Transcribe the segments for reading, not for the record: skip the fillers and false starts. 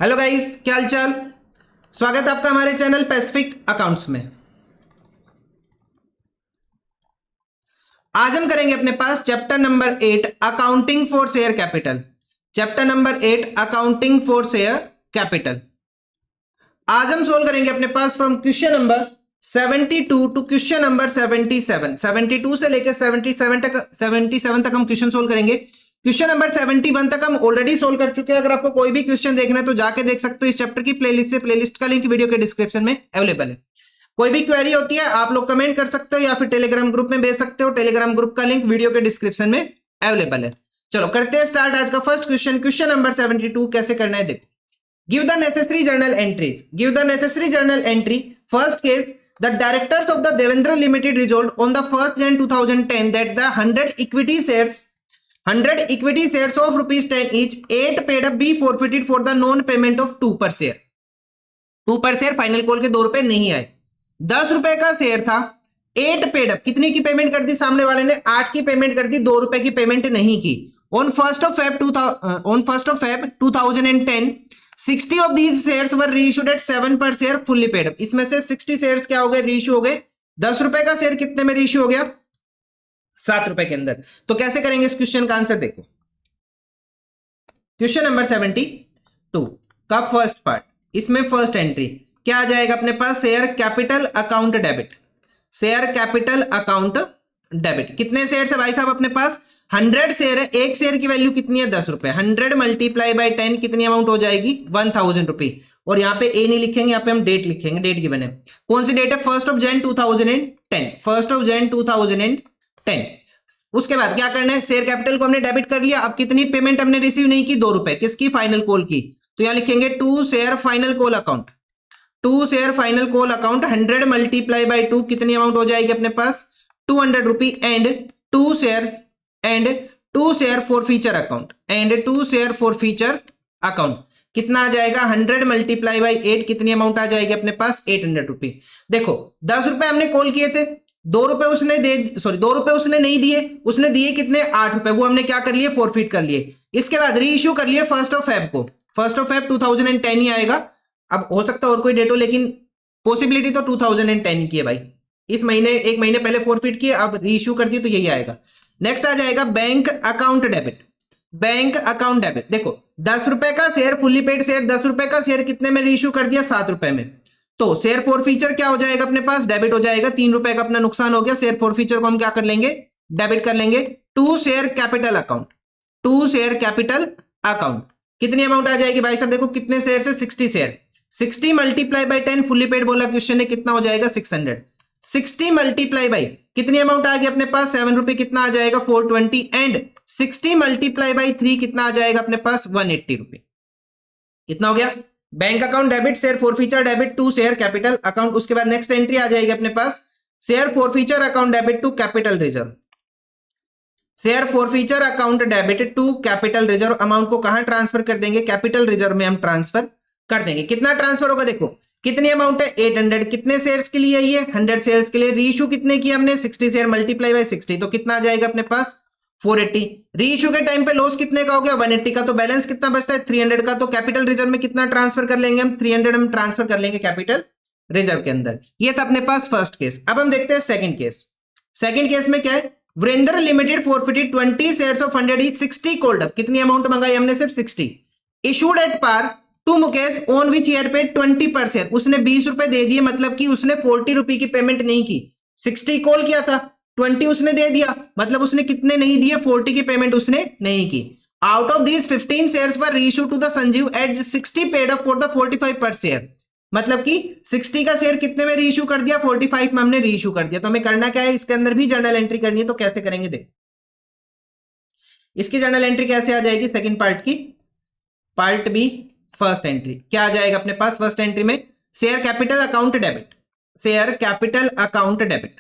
Hello guys, क्या हाल चाल। स्वागत है आपका हमारे चैनल पैसिफिक अकाउंट्स में। आज हम करेंगे अपने पास chapter number 8 accounting for share capital. Chapter number 8 accounting for share capital. आज हम सोल्व करेंगे अपने पास from question number 72 to question number 77। 72 से लेकर 77 तक हम क्वेश्चन सोल्व करेंगे। क्वेश्चन नंबर 71 तक हम ऑलरेडी सोल्व कर चुके हैं। अगर आपको कोई भी क्वेश्चन देखना है तो जाके देख सकते हो इस चैप्टर की प्लेलिस्ट से। प्लेलिस्ट का लिंक वीडियो के डिस्क्रिप्शन में अवेलेबल है। कोई भी क्वेरी होती है आप लोग कमेंट कर सकते हो या फिर टेलीग्राम ग्रुप में भेज सकते हो। टेलीग्राम ग्रुप का लिंक वीडियो के डिस्क्रिप्शन में अवेलेबल है। चलो करते हैं स्टार्ट आज का फर्स्ट क्वेश्चन। क्वेश्चन नंबर 72 कैसे करना है देखो। Give the necessary journal entries. Give the necessary journal entry. First case, the directors of the Devendra Limited resolved on the 1st Jan 2010 that the 100 equity shares of rupees 10 each, 8 paid up be forfeited for the non-payment of 2 per share. 2 per share final call के 2 रुपए नहीं आए। 10 रुपए का share था, 8 paid up. कितनी की payment कर दी सामने वाले ने? 8 की पेमेंट कर दी, 2 रुपए की पेमेंट नहीं की। On 1st of Feb 2010 60 of these shares were reissued at 7 per share fully paid up। इसमें से 60 शेयर्स क्या हो गए? रीइश्यू हो गए। 10 रुपए का शेयर कितने में रीइश्यू हो गया? 7 रुपए के अंदर। तो कैसे करेंगे इस क्वेश्चन का आंसर देखो। क्वेश्चन नंबर 72 का फर्स्ट पार्ट, इसमें फर्स्ट एंट्री क्या आ जाएगा अपने पास? Share capital account debit. Share capital account debit. कितने शेयर है भाई साहब अपने पास? 100 शेयर है। एक शेयर की वैल्यू कितनी है? 10 रुपए। 100 मल्टीप्लाई बाय 10 कितनी अमाउंट हो जाएगी? 1000 रुपए। और यहाँ पे ए नहीं लिखेंगे, यहाँ पे हम डेट लिखेंगे। डेट गिवन है, कौन सी डेट है? 1st of Jan 2010। 1st of Jan 2010। उसके बाद क्या करना है? शेयर कैपिटल को हमने डेबिट कर लिया। अब कितनी पेमेंट हमने रिसीव नहीं की? 2 रुपए। किसकी? फाइनल कॉल की। तो यहाँ लिखेंगे to share final call account. To share final call account 100 multiply by 2 कितनी अमाउंट हो जाएगी अपने पास? 200 rupee. And to share forfeiture account. Account कितना आ जाएगा? 100 मल्टीप्लाई बाई 8 कितनी अमाउंट आ जाएगी अपने पास? 800 रुपी। देखो 10 रुपए हमने कॉल किए थे, 2 रुपए उसने 2 रुपए उसने नहीं दिए। उसने दिए कितने? 8 रुपए। वो हमने क्या कर लिए? फॉरफिट कर लिए। इसके बाद री इश्यू कर लिए 1st of Feb को। 1st of Feb 2010 ही आएगा। अब हो सकता है और कोई डेट हो, लेकिन पॉसिबिलिटी तो 2010 की है भाई। इस महीने, एक महीने पहले फॉरफिट किए, अब री इश्यू कर दिए तो यही आएगा। नेक्स्ट आ जाएगा bank account debit. Bank account debit देखो 10 रुपए का शेयर फुल्ली पेड शेयर, 10 रुपए का शेयर कितने में रीइश्यू कर दिया? 7 रुपए में। तो शेयर फॉर फीचर क्या हो जाएगा अपने पास? डेबिट हो जाएगा। 3 रुपए का अपना नुकसान हो गया। शेयर फॉर फीचर को हम क्या कर लेंगे? डेबिट कर लेंगे। To share capital account. To share capital account कितनी अमाउंट आ जाएगी भाई साहब? देखो कितने शेयर से? 60 share. 60 multiply by 10 fully paid बोला क्वेश्चन ने, कितना हो जाएगा? 600। 60 मल्टीप्लाई बाई कितनी अमाउंट आ गई अपने पास? 7 रुपए। कितना आ जाएगा? 420। एंड 60 मल्टीप्लाई बाई 3 कितना आ जाएगा अपने पास? 180 रुपए। कितना हो गया? Bank account debit, share forfeiture debit to share capital account. उसके बाद नेक्स्ट एंट्री आ जाएगी अपने पास share forfeiture account debit to capital reserve. Share forfeiture account debit to capital reserve. Amount को कहां ट्रांसफर कर देंगे? कैपिटल रिजर्व में हम ट्रांसफर कर देंगे। कितना ट्रांसफर होगा? देखो कितनी अमाउंट है? 800। कितने शेयर्स के लिए? ये 100 शेयर्स के लिए। रीइश्यू कितने किया हमने? 60 शेयर मल्टीप्लाई बाय 60, तो कितना आ जाएगा अपने पास? 480। रीइश्यू के टाइम पे लॉस कितने का हो गया? 180 का। तो बैलेंस कितना बचता है? 300 का। तो कैपिटल रिजर्व में कितना ट्रांसफर कर लेंगे हम? 300 हम ट्रांसफर कर लेंगे कैपिटल रिजर्व के अंदर। ये था अपने पास फर्स्ट केस। अब हम देखते हैं सेकंड केस। सेकंड केस में क्या है? Virendra limited forfeited 20 shares of 100 each, 60 called up. कितनी अमाउंट मंगाई हमने? सिर्फ 60। Issued at par to Mukesh on which year paid 20 per share. उसने 20 रुपए दे दिए, मतलब कि उसने 40 रुपए की पेमेंट नहीं की। 60 कॉल किया था, 20 उसने दे दिया, मतलब उसने कितने नहीं दिए? 40 की पेमेंट उसने नहीं की। Out of these 15 shares were reissue to the Sanjeev at 60 paid up for the 45 per share. मतलब कि 60 का शेयर कितने में रीइश्यू कर दिया? 45 में हमने रीइश्यू कर दिया। तो हमें करना क्या है? इसके अंदर भी जर्नल एंट्री करनी है। तो कैसे करेंगे देख, इसकी जर्नल एंट्री कैसे आ जाएगी? सेकंड पार्ट की, पार्ट बी फर्स्ट एंट्री क्या आ जाएगा अपने पास? फर्स्ट एंट्री में share capital account debit. Share capital account debit.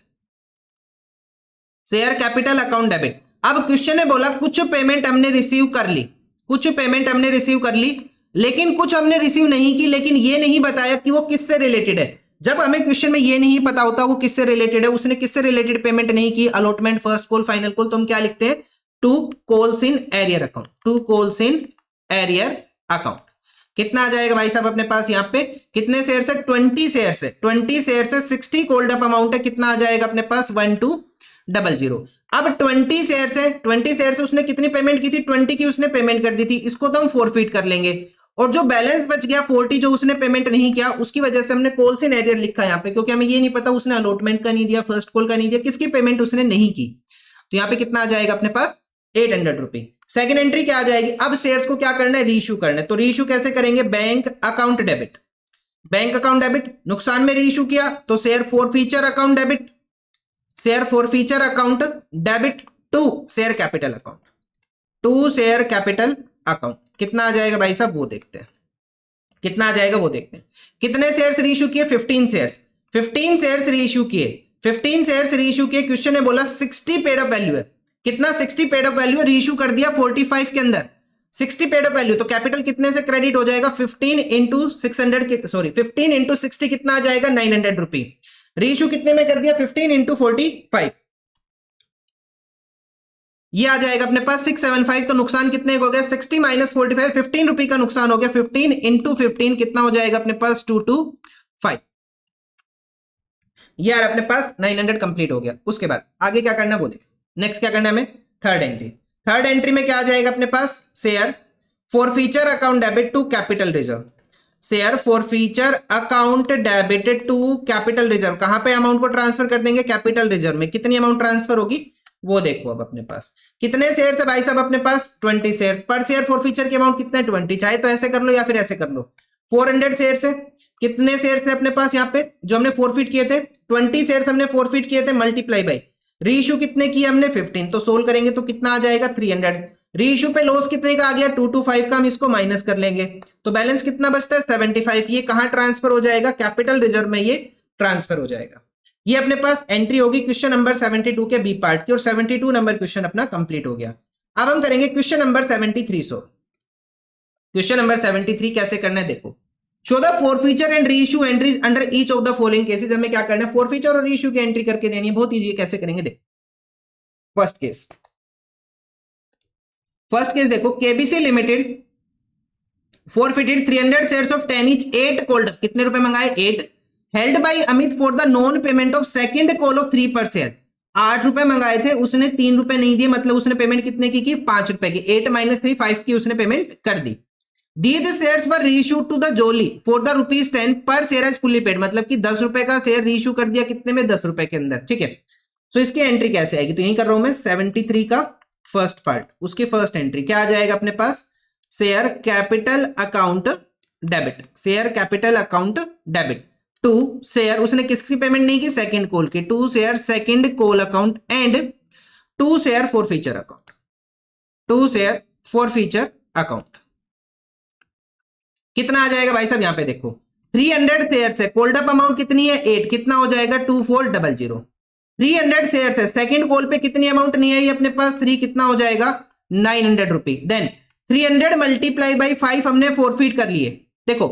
Share capital account debit. अब क्वेश्चन ने बोला कुछ पेमेंट हमने रिसीव कर ली, कुछ पेमेंट हमने रिसीव कर ली, लेकिन कुछ हमने रिसीव नहीं की। लेकिन ये नहीं बताया कि वो किससे रिलेटेड है। जब हमें क्वेश्चन में ये नहीं पता होता वो किससे रिलेटेड है, उसने किससे रिलेटेड पेमेंट नहीं की, allotment, first call, final call, तो हम क्या लिखते हैं? To calls in arrear account. To calls in arrear account. कितना आ जाएगा भाई साहब अपने पास यहाँ पे कितने शेयर है 20 शेयर है 20 शेयर से 60 कोल्ड अप अमाउंट है कितना आ जाएगा अपने पास 1200। अब 20 शेयर है 20 शेयर से उसने कितनी पेमेंट की थी 20 की उसने पेमेंट कर दी थी इसको तो हम फोरफीट कर लेंगे और जो बैलेंस बच गया 40 जो उसने पेमेंट नहीं किया उसकी वजह से हमने कॉल इन एरियर लिखा यहाँ पे क्योंकि हमें ये नहीं पता उसने अलॉटमेंट का नहीं दिया फर्स्ट कॉल का नहीं दिया किसकी पेमेंट उसने नहीं की तो यहाँ पे कितना आ जाएगा अपने पास 800 रुपए। सेकेंड एंट्री क्या आ जाएगी अब शेयर्स को क्या करना है रीइश्यू करना है तो रीइश्यू कैसे करेंगे बैंक अकाउंट डेबिट नुकसान में रीइश्यू किया तो share forfeiture account debit to share capital account कितना आ जाएगा भाई साहब वो देखते हैं कितना आ जाएगा वो देखते हैं। कितने शेयर्स रीइश्यू किए 15 शेयर्स रीइश्यू किए क्वेश्चन ने बोला 60 पेड अप वैल्यू है कितना 60 पेड अप वैल्यू रीइश्यू कर दिया 45 के अंदर 60 पेड अप वैल्यू तो कैपिटल कितने से क्रेडिट हो जाएगा 15 इंटू 60 कितना आ जाएगा 900 रुपए रीइश्यू कितने में कर दिया 15 इंटू 45 ये आ जाएगा अपने पास 675 तो नुकसान कितने हो गया 60 माइनस 45 15 रुपए का नुकसान हो गया 15 इंटू 15 कितना हो जाएगा अपने पास 225 यार अपने पास 900 कंप्लीट हो गया। उसके बाद आगे क्या करना वो देख नेक्स्ट क्या करना है हमें थर्ड एंट्री में क्या आ जाएगा अपने पास share forfeiture account debit to capital reserve कहां पे अमाउंट को ट्रांसफर कर देंगे कैपिटल रिजर्व में कितनी अमाउंट ट्रांसफर होगी वो देखो अब अपने पास कितने शेयर्स है भाई साहब अपने पास 20 शेयर्स पर शेयर फॉरफीचर की अमाउंट कितना है 20 चाहे तो ऐसे कर लो या फिर ऐसे कर लो 400 शेयर्स है कितने शेयर्स थे अपने पास यहाँ पे जो हमने फॉरफीट किए थे 20 शेयर्स हमने फॉरफीट किए थे मल्टीप्लाई बाय रीइश्यू कितने किए हमने 15 तो सोल्व करेंगे तो कितना आ जाएगा 300 रीइश्यू पे लॉस कितने का आ गया 225 का हम इसको माइनस कर लेंगे तो बैलेंस कितना बचता है 75 ये कहां ट्रांसफर हो जाएगा कैपिटल रिजर्व में ये ट्रांसफर हो जाएगा। ये अपने पास एंट्री होगी क्वेश्चन नंबर 72 के बी पार्ट की और 72 नंबर क्वेश्चन अपना कंप्लीट हो गया। अब हम करेंगे क्वेश्चन नंबर 73। क्वेश्चन नंबर 73 कैसे करना है देखो show the forfeiture and reissue entries under each of the following cases हमें क्या करना है फॉरफीचर और रीइश्यू की एंट्री करके देनी है बहुत इजी है कैसे करेंगे देखो फर्स्ट केस देखो KBC limited forfeited 300 shares of 10 each 8 called कितने रुपए मंगाए 8 held by Amit for the non payment of second call of 3 पर शेयर 8 रुपए मंगाए थे उसने 3 रुपए नहीं दिए मतलब उसने पेमेंट कितने की 5 रुपए की 8 माइनस 3 5 की उसने पेमेंट कर दी These shares were reissued to the Jolie for the ₹10 per share as fully paid मतलब कि 10 रुपए का शेयर रीइश्यू कर दिया कितने में 10 रुपए के अंदर ठीक है। सो इसकी एंट्री कैसे आएगी तो यही कर रहा हूं मैं 73 का फर्स्ट पार्ट उसकी फर्स्ट एंट्री क्या आ जाएगा अपने पास share capital account debit to share उसने किसकी पेमेंट नहीं की सेकंड कॉल की to share second call account and to share forfeiture account कितना आ जाएगा भाई साहब यहां पे देखो 300 शेयर्स है कॉल्ड अप अमाउंट कितनी है 8 कितना हो जाएगा 2400 300 शेयर्स है सेकंड कॉल पे कितनी अमाउंट नहीं आई अपने पास 3 कितना हो जाएगा 900 रुपए देन 300 मल्टीप्लाई बाई 5 हमने फॉरफीट कर लिए देखो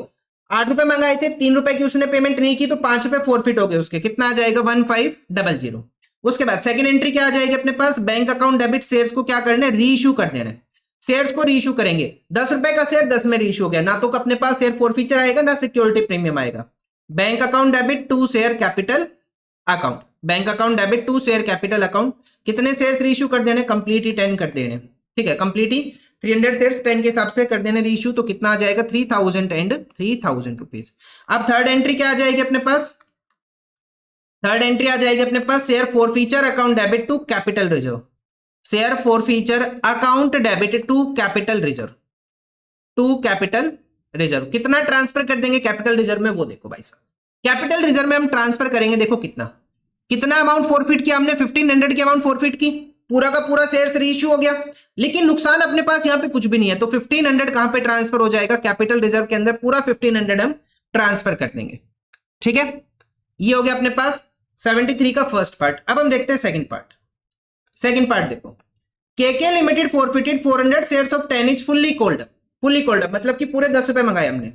8 रुपए मंगाए थे 3 रुपए की उसने पेमेंट नहीं की तो 5 रुपए फॉरफीट हो गए उसके कितना आ जाएगा 1500। उसके बाद सेकंड एंट्री क्या आ जाएगी अपने पास बैंक अकाउंट डेबिट शेयर्स को क्या करना है रीइश्यू कर देना है शेयर्स को रीइश्यू करेंगे 10 रुपए का शेयर 10 में रीइश्यू हो गया ना तो अपने पास शेयर फॉरफीचर आएगा ना सिक्योरिटी प्रीमियम आएगा। Bank account debit to share capital account कितने शेयर्स रीइश्यू कर देने कंप्लीटली 10 कर देने ठीक है कंप्लीटली 300 शेयर्स 10 के हिसाब से कर देने रीइश्यू तो कितना आ जाएगा 3000 रुपीज। अब थर्ड एंट्री क्या आ जाएगी अपने पास share forfeiture account debit to capital reserve share forfeiture account debit to capital reserve कितना ट्रांसफर कर देंगे कैपिटल रिजर्व में वो देखो भाई साहब कैपिटल रिजर्व में हम ट्रांसफर करेंगे देखो कितना अमाउंट फॉरफीट किया हमने 1500 की अमाउंट फॉरफीट की पूरा का पूरा शेयर्स रीइश्यू हो गया लेकिन नुकसान अपने पास यहाँ पे कुछ भी नहीं है तो 1500 कहां पे ट्रांसफर हो जाएगा कैपिटल रिजर्व के अंदर पूरा 1500 हम ट्रांसफर कर देंगे ठीक है। ये हो गया अपने पास 73 का फर्स्ट पार्ट। अब हम देखते हैं सेकंड पार्ट देखो KK limited forfeited 400 shares of 10 is fully called मतलब कि पूरे 10 रुपए मंगाए हमने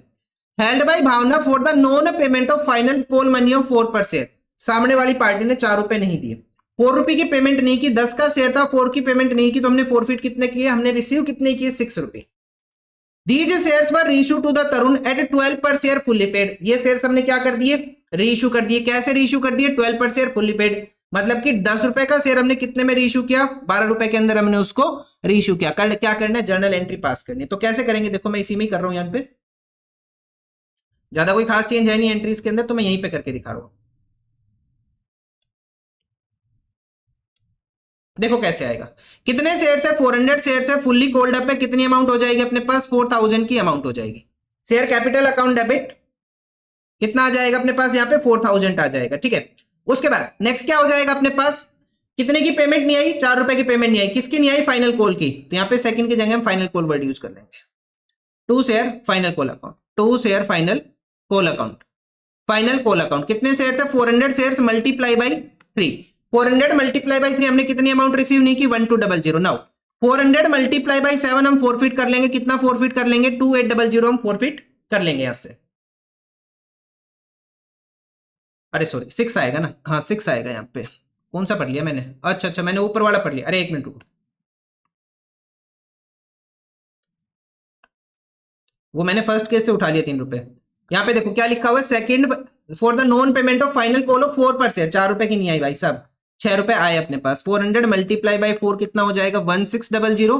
held by Bhavna for the non payment of final call money of 4 per share सामने वाली पार्टी ने 4 रुपए नहीं दिए 4 रुपए की पेमेंट नहीं की 10 का शेयर था 4 की पेमेंट नहीं की तो हमने फॉरफिट कितने किए हमने रिसीव कितने किए 6 रुपए these shares were reissue to the Tarun at 12 per share fully paid. ये शेयर्स हमने क्या कर दिए, रीइश्यू कर दिए। कैसे रीइश्यू कर दिए, 12 पर शेयर फुल्ली पेड, मतलब कि 10 रुपए का शेयर हमने कितने में रीइश्यू किया, 12 रुपए के अंदर हमने उसको रीइश्यू किया। क्या करना है, जर्नल एंट्री पास करनी है। तो कैसे करेंगे, देखो मैं इसी में ही कर रहा हूं, यहां पे ज्यादा कोई खास चेंज है नहीं एंट्रीज के अंदर, तो मैं यहीं पे करके दिखा रहा हूं। देखो कैसे आएगा, कितने शेयर्स है, 400 शेयर्स है, फुल्ली कोल्ड अप है, कितनी अमाउंट हो जाएगी अपने पास, 4000 की अमाउंट हो जाएगी। शेयर कैपिटल अकाउंट डेबिट कितना आ जाएगा अपने पास, यहाँ पे 4000 आ जाएगा, ठीक है। उसके बाद नेक्स्ट क्या हो जाएगा अपने पास, कितने की पेमेंट नहीं आई, 4 रुपए की पेमेंट नहीं आई, किसकी नहीं आई, फाइनल कॉल की। तो यहाँ पे सेकंड की जगह हम फाइनल कॉल वर्ड यूज कर लेंगे, to share final call account, to share final call account. Final call account कितने शेयर्स है, 400 shares multiply by 3, 400 multiply by 3 हमने कितनी अमाउंट रिसीव नहीं की, 1200। नाउ 400 मल्टीप्लाई बाई 7 हम फोरफिट कर लेंगे, कितना फोरफिट कर लेंगे, 2800 हम फोरफिट कर लेंगे यहां से। अरे सॉरी 6 आएगा ना, हाँ 6 आएगा यहाँ पे, कौन सा पढ़ लिया मैंने, अच्छा मैंने ऊपर वाला पढ़ लिया, अरे 1 मिनट रुको, वो मैंने फर्स्ट केस से उठा लिया 3 रुपए। यहाँ पे देखो क्या लिखा हुआ है, second for the non payment of final call of 4 per share, 4 रुपए की नहीं आई भाई साहब, 6 रुपए आए अपने पास। 400 मल्टीप्लाई बाई 4 कितना हो जाएगा, 1600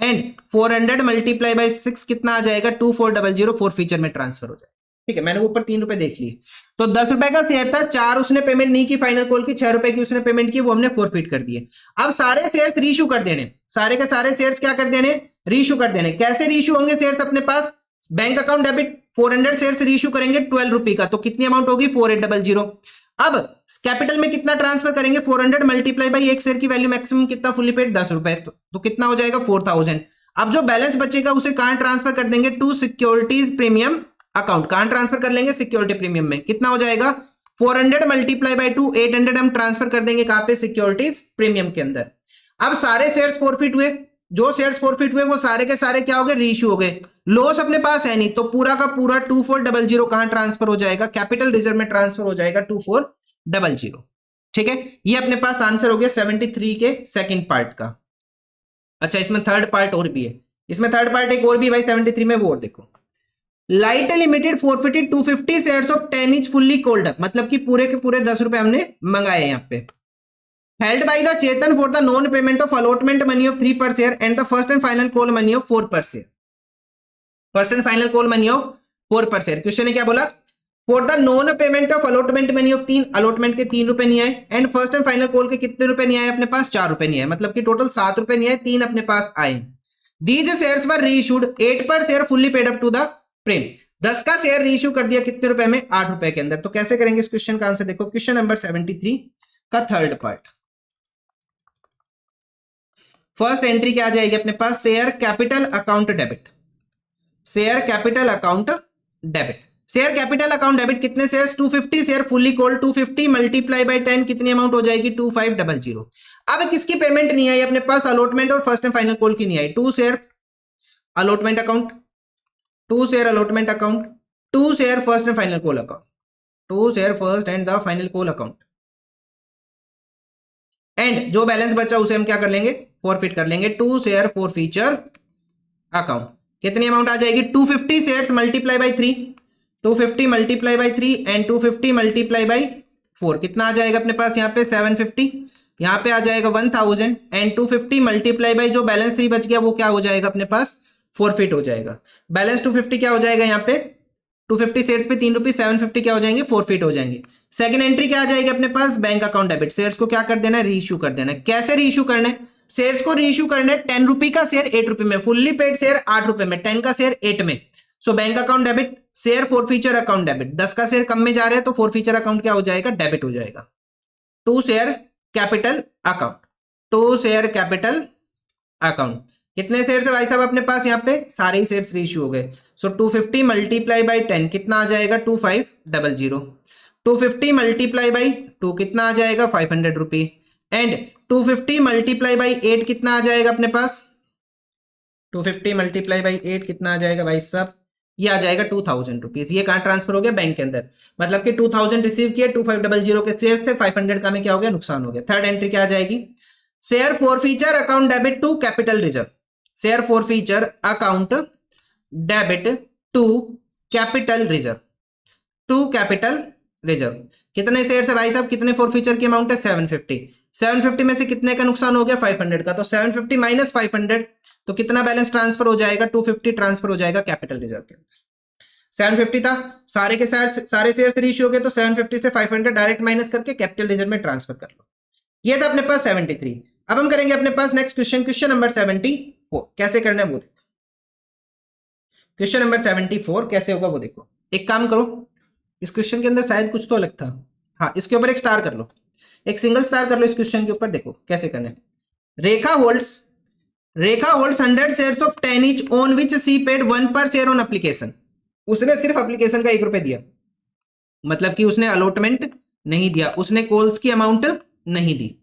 एंड 400 मल्टीप्लाई बाई 6 कितना आ जाएगा, 2400, फोर फीचर में ट्रांसफर हो जाएगा, ठीक है। मैंने ऊपर 3 रुपए देख लिए। तो 10 रुपए का शेयर था, 4 उसने पेमेंट नहीं की फाइनल कॉल की, 6 रुपए की उसने पेमेंट की, वो हमने फोरफिट कर दिए। अब सारे शेयर्स रीइश्यू कर देने, सारे के सारे शेयर्स क्या कर देने, रीइश्यू कर देने। कैसे रीइश्यू होंगे शेयर्स अपने पास, bank account debit, 400 shares reissue करेंगे 12 रुपए का, तो कितनी अमाउंट होगी, 4800। अब कैपिटल में कितना ट्रांसफर करेंगे, 400 मल्टीप्लाई बाई एक शेयर की वैल्यू मैक्सिमम कितना, फुल्ली पेड 10 रुपए, तो कितना हो जाएगा 4000। अब जो बैलेंस बचेगा उसे कहां ट्रांसफर कर देंगे, टू सिक्योरिटीज प्रीमियम अकाउंट, कहां ट्रांसफर कर लेंगे, सिक्योरिटी प्रीमियम में। कितना हो जाएगा 400 मल्टीप्लाई बाई 2, 800 हम ट्रांसफर कर देंगे कहां पे, सिक्योरिटीज प्रीमियम के अंदर। अब सारे शेयर्स फॉरफिट हुए, जो शेयर्स फॉरफिट हुए वो सारे के सारे क्या हो गए, रीइश्यू हो गए। लॉस अपने पास है नहीं, तो पूरा का पूरा 2400 कहां ट्रांसफर हो जाएगा, कैपिटल रिजर्व में ट्रांसफर हो जाएगा 2400, ठीक है। ये अपने पास आंसर हो गया 73 के सेकंड पार्ट का। अच्छा इसमें थर्ड पार्ट और भी है, इसमें थर्ड पार्ट एक और भी भाई 73 में, वो और देखो। Light limited forfeited 250 shares of 10 is fully cold up, मतलब कि पूरे के पूरे 10 रुपए हमने मंगाए यहाँ पे। Held by the Chetan for the non payment of allotment money of 3 पर share and the first and final call money of 4 per share, first and final call money of 4 per share. Question ने क्या बोला, for the non payment of allotment money of 3, allotment के 3 रुपए नहीं आए, and first and final call के कितने रुपए नहीं आए अपने पास, 4 रुपए नहीं आए, मतलब कि टोटल 7 रुपए नहीं आए, 3 अपने पास आए। These shares were reissued 8 per share fully paid up to the प्रीम, 10 का शेयर रीइश्यू कर दिया कितने रुपए में, 8 रुपए के अंदर। तो कैसे करेंगे इस क्वेश्चन का आंसर, देखो क्वेश्चन नंबर 73 का थर्ड पार्ट। फर्स्ट एंट्री क्या आ जाएगी अपने पास, share capital account debit, share capital account debit. Share capital account debit कितने shares, 250 share fully called, 250 multiply by 10 कितनी अमाउंट हो जाएगी, 2500। अब किसकी पेमेंट नहीं आई अपने पास, अलॉटमेंट और फर्स्ट एंड फाइनल कॉल की नहीं आई। 2 share allotment account, 2 share allotment account, 2 share first and final call account, 2 share first and the final call account, and जो बैलेंस बचा उसे हम क्या कर लेंगे, फॉरफिट कर लेंगे, 2 शेयर फॉर फीचर अकाउंट। कितनी अमाउंट आ जाएगी, 250 shares multiply by 3, 250 multiply by 3 and 250 multiply by 4 कितना आ जाएगा अपने पास यहाँ पे 750, यहाँ पे आ जाएगा 1000 एंड 250 मल्टीप्लाई बाई जो बैलेंस 3 बच गया वो क्या हो जाएगा अपने पास, फॉरफिट हो जाएगा। बैलेंस 250 क्या हो जाएगा यहाँ पे, 250 शेयर्स पे 3 रुपए, 750 क्या हो जाएंगे, फॉरफिट हो जाएंगे। सेकंड एंट्री क्या आ जाएगी अपने पास, बैंक अकाउंट डेबिट, शेयर्स को क्या कर देना है, रीइश्यू कर देना है। कैसे रीइश्यू करना है, शेयर्स को रीइश्यू करना है 10 रुपए का शेयर 8 रुपए में, फुल्ली पेड शेयर 8 रुपए में, 10 का शेयर 8 में। सो bank account debit, share forfeiture account debit, 10 का शेयर कम में जा रहे हैं तो फॉरफीचर अकाउंट क्या हो जाएगा, डेबिट हो जाएगा। 2 share capital account, 2 share capital account, कितने शेयर्स है भाई साहब अपने पास यहाँ पे, सारे ही शेयर्स रीइश्यू हो गए। सो 250 मल्टीप्लाई बाई 10 कितना आ जाएगा, 2500, 250 मल्टीप्लाई बाई 2 कितना आ जाएगा, 500 रुपी, एंड 250 मल्टीप्लाई बाई 8 कितना आ जाएगा अपने पास, 250 मल्टीप्लाई बाई 8 कितना आ जाएगा भाई साहब, ये आ जाएगा 2000 रुपीज। ये कहां ट्रांसफर हो गया, बैंक के अंदर, मतलब कि 2000 रिसीव किए, 2500 के शेयर्स थे, 500 का में क्या हो गया, नुकसान हो गया। थर्ड एंट्री क्या आ जाएगी, share forfeiture account debit to capital reserve, share forfeiture account debit to capital reserve, to capital reserve. कितने शेयर है भाई साहब, कितने फॉरफीचर की अमाउंट है 750। 750 में से कितने का नुकसान हो गया 500 का, तो 750 माइनस 500 तो कितना बैलेंस ट्रांसफर हो जाएगा 250 ट्रांसफर हो जाएगा कैपिटल रिजर्व के अंदर। 750 था, सारे के सारे शेयर रेशियो हो गए, तो 750 से 500 डायरेक्ट माइनस करके कैपिटल रिजर्व में ट्रांसफर कर लो। ये था अपने पास 73। अब हम करेंगे अपने पास नेक्स्ट क्वेश्चन, क्वेश्चन नंबर 74। कैसे करना है वो देखो। क्वेश्चन नंबर 74 कैसे होगा वो देखो। एक काम करो, इस क्वेश्चन के अंदर शायद कुछ तो अलग था, हाँ इसके ऊपर एक स्टार कर लो, एक सिंगल स्टार कर लो इस क्वेश्चन के ऊपर। देखो कैसे करना है। Rekha holds 100 shares of 10 each on which she paid 1 per share on application। उसने सिर्फ एप्लीकेशन का 1 रुपए दिया, मतलब कि उसने अलॉटमेंट नहीं दिया, उसने कॉल्स की अमाउंट नहीं दी।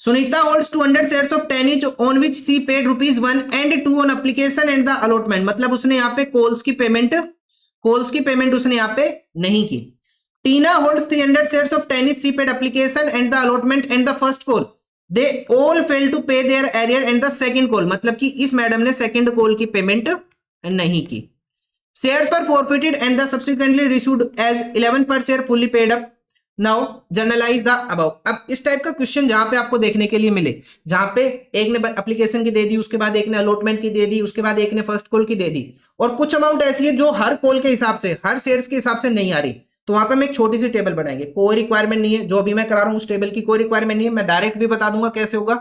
Sunita holds 200 shares of 10 each on which she paid ₹1 and 2 on application and the allotment। मतलब उसने यहाँ पे कॉल्स की पेमेंट उसने यहाँ पे नहीं की। Tina holds 300 shares of 10 each, she paid application and the allotment and the first call, they all failed to pay their arrear and the second call। मतलब कि इस मैडम ने सेकंड कॉल की पेमेंट नहीं की। शेयर्स पर forfeited and the subsequently received as 11 per share fully paid up। Now generalized the above. अब इस टाइप का क्वेश्चन जहां पे आपको देखने के लिए मिले, जहां पे एक ने एप्लीकेशन की दे दी, उसके बाद एक ने अलॉटमेंट की दे दी, उसके बाद एक ने फर्स्ट कॉल की दे दी, और कुछ अमाउंट ऐसी है जो हर कॉल के हिसाब से, हर शेयर्स के हिसाब से नहीं आ रही, तो वहां पे हम एक छोटी सी टेबल बनाएंगे। कोई रिक्वायरमेंट नहीं है, जो अभी मैं करा रहा हूं उस टेबल की कोई रिक्वायरमेंट नहीं है, मैं डायरेक्ट भी बता दूंगा कैसे होगा,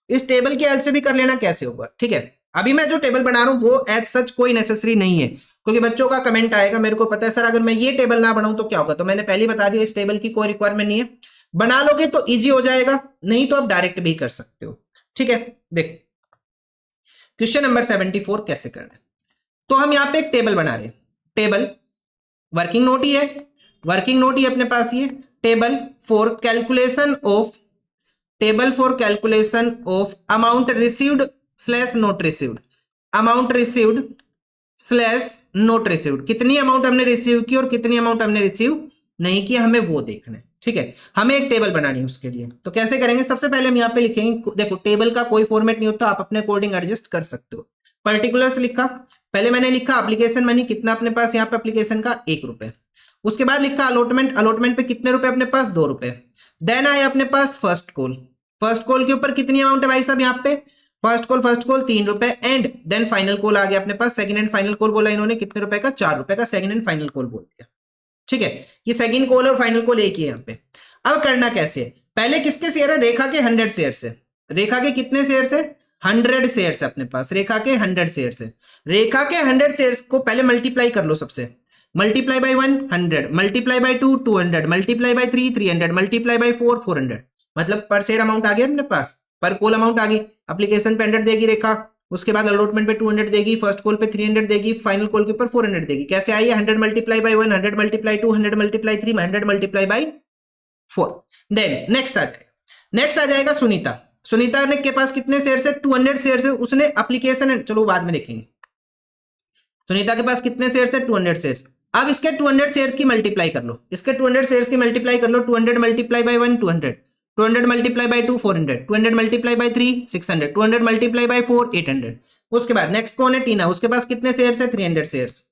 इस टेबल की हेल्प से भी कर लेना कैसे होगा, ठीक है। अभी मैं जो टेबल बना रहा हूं वो एज सच कोई नेसेसरी नहीं है, क्योंकि बच्चों का कमेंट आएगा, मेरे को पता है सर अगर मैं ये टेबल ना बनाऊं तो क्या होगा, तो मैंने पहले बता दिया इस टेबल की कोई रिक्वायरमेंट नहीं है। बना लोगे तो इजी हो जाएगा, नहीं तो आप डायरेक्ट भी कर सकते हो, ठीक है। देखो क्वेश्चन नंबर 74 कैसे करना है। तो हम यहाँ पे एक टेबल बना रहे हैं, टेबल वर्किंग नोट ही है, वर्किंग नोट ही अपने पास ये table for calculation of amount received slash note received, amount received slash note received, कितनी अमाउंट हमने रिसीव की और कितनी अमाउंट हमने रिसीव नहीं की, हमें वो देखना है, ठीक है। हमें एक टेबल बनानी है उसके लिए, तो कैसे करेंगे, सबसे पहले हम यहाँ पे लिखेंगे, देखो टेबल का कोई फॉर्मेट नहीं होता, आप अपने अकॉर्डिंग एडजस्ट कर सकते हो। पर्टिकुलर्स लिखा, पहले मैंने लिखा एप्लीकेशन मनी कितना अपने पास यहाँ पे एप्लीकेशन का 1 रुपए, उसके बाद लिखा अलॉटमेंट, अलॉटमेंट पे कितने रुपए अपने पास 2 रुपए। देन आया अपने पास फर्स्ट कॉल, फर्स्ट कॉल के ऊपर कितनी अमाउंट है भाई साहब यहाँ पे, फर्स्ट कॉल 3 रुपए, एंड देन फाइनल कॉल आ गया अपने पास, सेकंड एंड फाइनल कॉल बोला इन्होंने कितने रुपए का 4 रुपए का सेकंड एंड फाइनल कॉल बोल दिया, ठीक है। ये सेकंड कॉल और फाइनल कॉल एक ही है यहाँ पे। अब करना कैसे है, पहले किसके शेयर है, रेखा के 100 शेयर से, रेखा के कितने शेयर से 100 शेयर है अपने पास, रेखा के 100 शेयर से, रेखा के 100 शेयर को पहले मल्टीप्लाई कर लो, सबसे multiply by 1 100, multiply by 2 200, multiply by 3 300, multiply by 4 400, मतलब पर शेयर अमाउंट आ गया अपने पास, पर कॉल अमाउंट आ गई। एप्लीकेशन पे 100 देगी रेखा, उसके बाद अलॉटमेंट पे 200 देगी, फर्स्ट कॉल पे 300 देगी, फाइनल कॉल के ऊपर 400 देगी। कैसे आई है, 100 multiply by 1, 100 multiply 2, 100 multiply 3, 100 multiply by 4। Then next आ जाएगा सुनीता, सुनीता ने के पास कितने शेयर है 200 शेयर है, उसने एप्लीकेशन, चलो बाद में देखेंगे, सुनीता के पास कितने शेयर है 200 शेयर। अब इसके 200 शेयर्स की मल्टीप्लाई कर लो, इसके 200 शेयर्स की मल्टीप्लाई कर लो, 200 multiply by 1 200, 200 multiply by 2 400, 200 multiply by 3 600, 200 multiply by 4 800। उसके बाद नेक्स्ट कौन है, टीना, उसके पास कितने शेयर्स है 300 शेयर्स,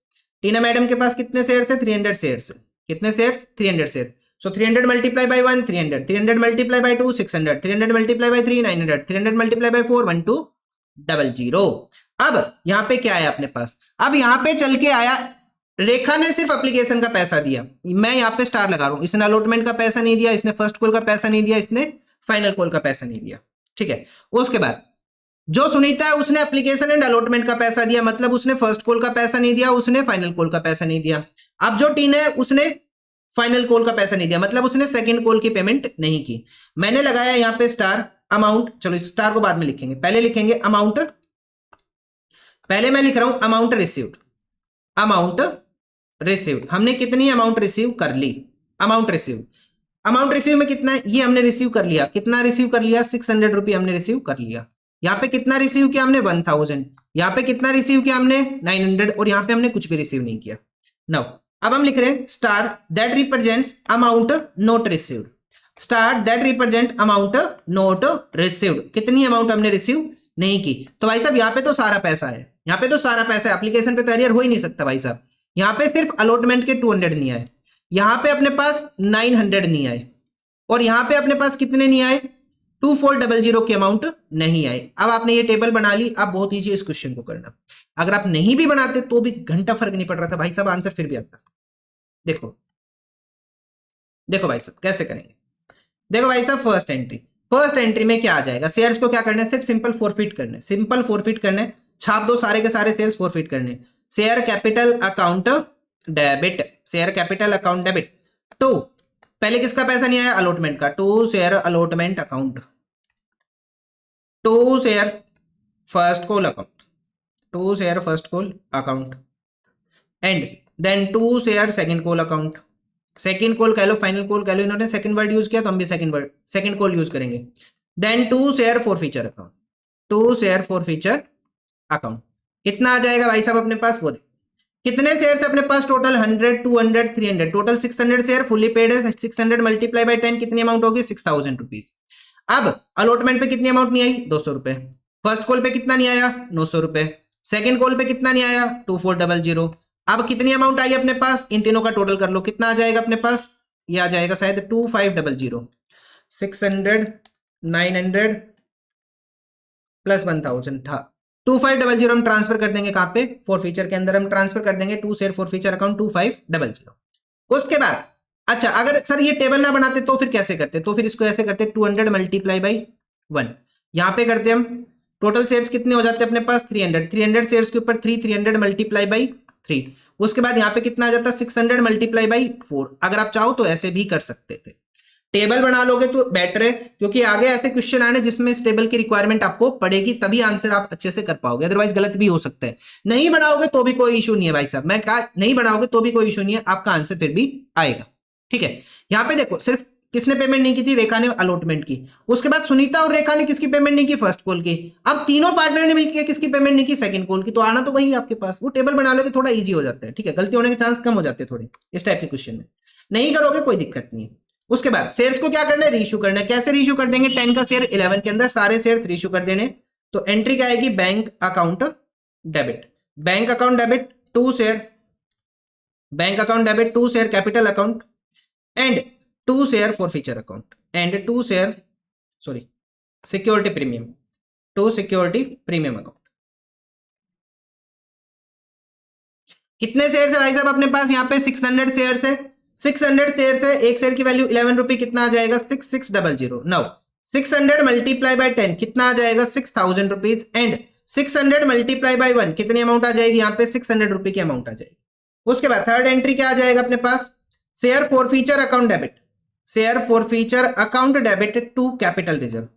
टीना मैडम के पास कितने शेयर्स है 300 शेयर्स, कितने shares 300 share. So 300 multiply by 1 300, 300 multiply by 2 600, 300 multiply by 3 900, 300 multiply by 4 1200। अब यहाँ पे क्या आया अपने पास, अब यहाँ पे चल के आया, रेखा ने सिर्फ एप्लीकेशन का पैसा दिया, मैं यहाँ पे स्टार लगा रहा हूं, इसने अलॉटमेंट का पैसा नहीं दिया, इसने फर्स्ट कॉल का पैसा नहीं दिया, इसने फाइनल कॉल का पैसा नहीं दिया, ठीक है। उसके बाद जो सुनीता है उसने एप्लीकेशन एंड अलॉटमेंट का पैसा दिया, मतलब उसने फर्स्ट कॉल का पैसा नहीं दिया, उसने फाइनल कॉल का पैसा नहीं दिया। अब जो टीना है उसने फाइनल कॉल का पैसा नहीं दिया, मतलब उसने सेकंड कॉल की पेमेंट नहीं की। मैंने लगाया यहाँ पे स्टार अमाउंट, चलो स्टार को बाद में लिखेंगे, पहले लिखेंगे अमाउंट, पहले मैं लिख रहा हूं अमाउंट रिसीव्ड, अमाउंट रिसीव्ड, हमने कितनी अमाउंट रिसीव कर ली, अमाउंट रिसीव में कितना है, ये हमने रिसीव कर लिया, कितना रिसीव कर लिया 600 रुपये हमने रिसीव कर लिया। यहाँ पे कितना रिसीव किया हमने 1000, यहाँ पे कितना रिसीव किया हमने 900, और यहाँ पे हमने कुछ भी रिसीव नहीं किया। नाउ अब हम लिख रहे हैं star that represents amount not received, star that represent amount not received, कितनी अमाउंट हमने रिसीव नहीं की, तो भाई साहब यहाँ पे तो सारा पैसा है, यहाँ पे तो सारा पैसा है, एप्लीकेशन पे तो एरियर हो ही नहीं सकता भाई साहब। यहाँ पे सिर्फ अलॉटमेंट के 200 नहीं आए, यहाँ पे अपने पास 900 नहीं आए, और यहाँ पे अपने पास कितने नहीं आए, 2400 के अमाउंट नहीं आए। अब आपने ये टेबल बना ली, आप बहुत ईजी इस क्वेश्चन को करना। अगर आप नहीं भी बनाते तो भी घंटा फर्क नहीं पड़ रहा था भाई साहब, आंसर फिर भी आता। देखो देखो भाई साहब कैसे करेंगे, देखो भाई साहब फर्स्ट एंट्री में क्या आ जाएगा, शेयर्स को क्या करना है, सिर्फ सिंपल फोरफिट करना है, सिंपल फोरफिट करना है, छाप दो सारे के सारे शेयर्स फोरफिट करने, share capital account debit, share capital account debit to, पहले किसका पैसा नहीं आया, अलॉटमेंट का, to share allotment account, to share first call account, to share first call account, and then to share second call account, second call कह लो, final call कह लो, इन्होंने सेकंड वर्ड यूज किया तो हम भी सेकंड कॉल यूज करेंगे, then to share forfeiture account, to share forfeiture account. कितना आ जाएगा भाई साहब अपने पास, वो कितने शेयर्स अपने पास total, 100 200 300, total 600 share fully paid है, 600 मल्टीप्लाई बाय 10 कितनी अमाउंट होगी, 6000 रुपीज। अब अलॉटमेंट पे कितनी अमाउंट नहीं आई, 200 रुपए, फर्स्ट कॉल पे कितना नहीं आया, 900 रुपए, सेकंड कॉल पे कितना नहीं आया, 2400। अब कितनी अमाउंट आई अपने पास, इन तीनों का टोटल कर लो, कितना आ जाएगा अपने पास, ये आ जाएगा शायद 2500, 600 900 प्लस 1000 था, 2500 हम ट्रांसफर कर देंगे कहां पे, फॉर फीचर के अंदर हम ट्रांसफर कर देंगे, to share forfeiture account 2500। उसके बाद अच्छा अगर सर ये टेबल ना बनाते तो फिर कैसे करते, तो फिर इसको ऐसे करते 200 मल्टीप्लाई बाई 1, यहां पे करते हम टोटल शेयर्स कितने हो जाते हैं अपने पास 300 शेयर्स के ऊपर 300 मल्टीप्लाई बाई 3, उसके बाद यहाँ पे कितना आ जाता है 600 मल्टीप्लाई बाई 4। अगर आप चाहो तो ऐसे भी कर सकते थे, टेबल बना लोगे तो बेटर है, क्योंकि आगे ऐसे क्वेश्चन आने जिसमें इस टेबल की रिक्वायरमेंट आपको पड़ेगी, तभी आंसर आप अच्छे से कर पाओगे, अदरवाइज गलत भी हो सकता है। नहीं बनाओगे तो भी कोई इशू नहीं है भाई साहब, मैं कहा नहीं बनाओगे तो भी कोई इशू नहीं है, आपका आंसर फिर भी आएगा, ठीक है। यहाँ पे देखो सिर्फ किसने पेमेंट नहीं की थी, रेखा ने अलॉटमेंट की, उसके बाद सुनीता और रेखा ने किसकी पेमेंट नहीं की, फर्स्ट कॉल की, अब तीनों पार्टनर ने मिलकर किसकी पेमेंट नहीं की, सेकंड कॉल की, तो आना तो वही आपके पास, वो टेबल बना लोगे थोड़ा इजी हो जाता है, ठीक है, गलती होने के चांस कम हो जाते हैं थोड़े इस टाइप के क्वेश्चन में, नहीं करोगे कोई दिक्कत नहीं है। उसके बाद शेयर्स को क्या करना है, रीइश्यू करना है, कैसे रीइश्यू कर देंगे, 10 का शेयर 11 के अंदर सारे शेयर्स रीइश्यू कर देने, तो एंट्री क्या आएगी, bank account debit, bank account debit to share, bank account debit to share capital account, and to share forfeiture account, and to share sorry security premium, to security premium account. कितने shares है भाई साहब अपने पास, यहाँ पे 600 shares है, 600 shares है, एक शेयर की वैल्यू 11 रुपए, कितना आ जाएगा 6600। नाउ 600 मल्टीप्लाई बाय 10 कितना आ जाएगा 6000 रुपीज, एंड 600 मल्टीप्लाई बाय 1 कितनी अमाउंट आ जाएगी, यहाँ पे 600 रुपए की अमाउंट आ जाएगी। उसके बाद थर्ड एंट्री क्या आ जाएगा अपने पास, share forfeiture account debit, share forfeiture account debit to capital reserve,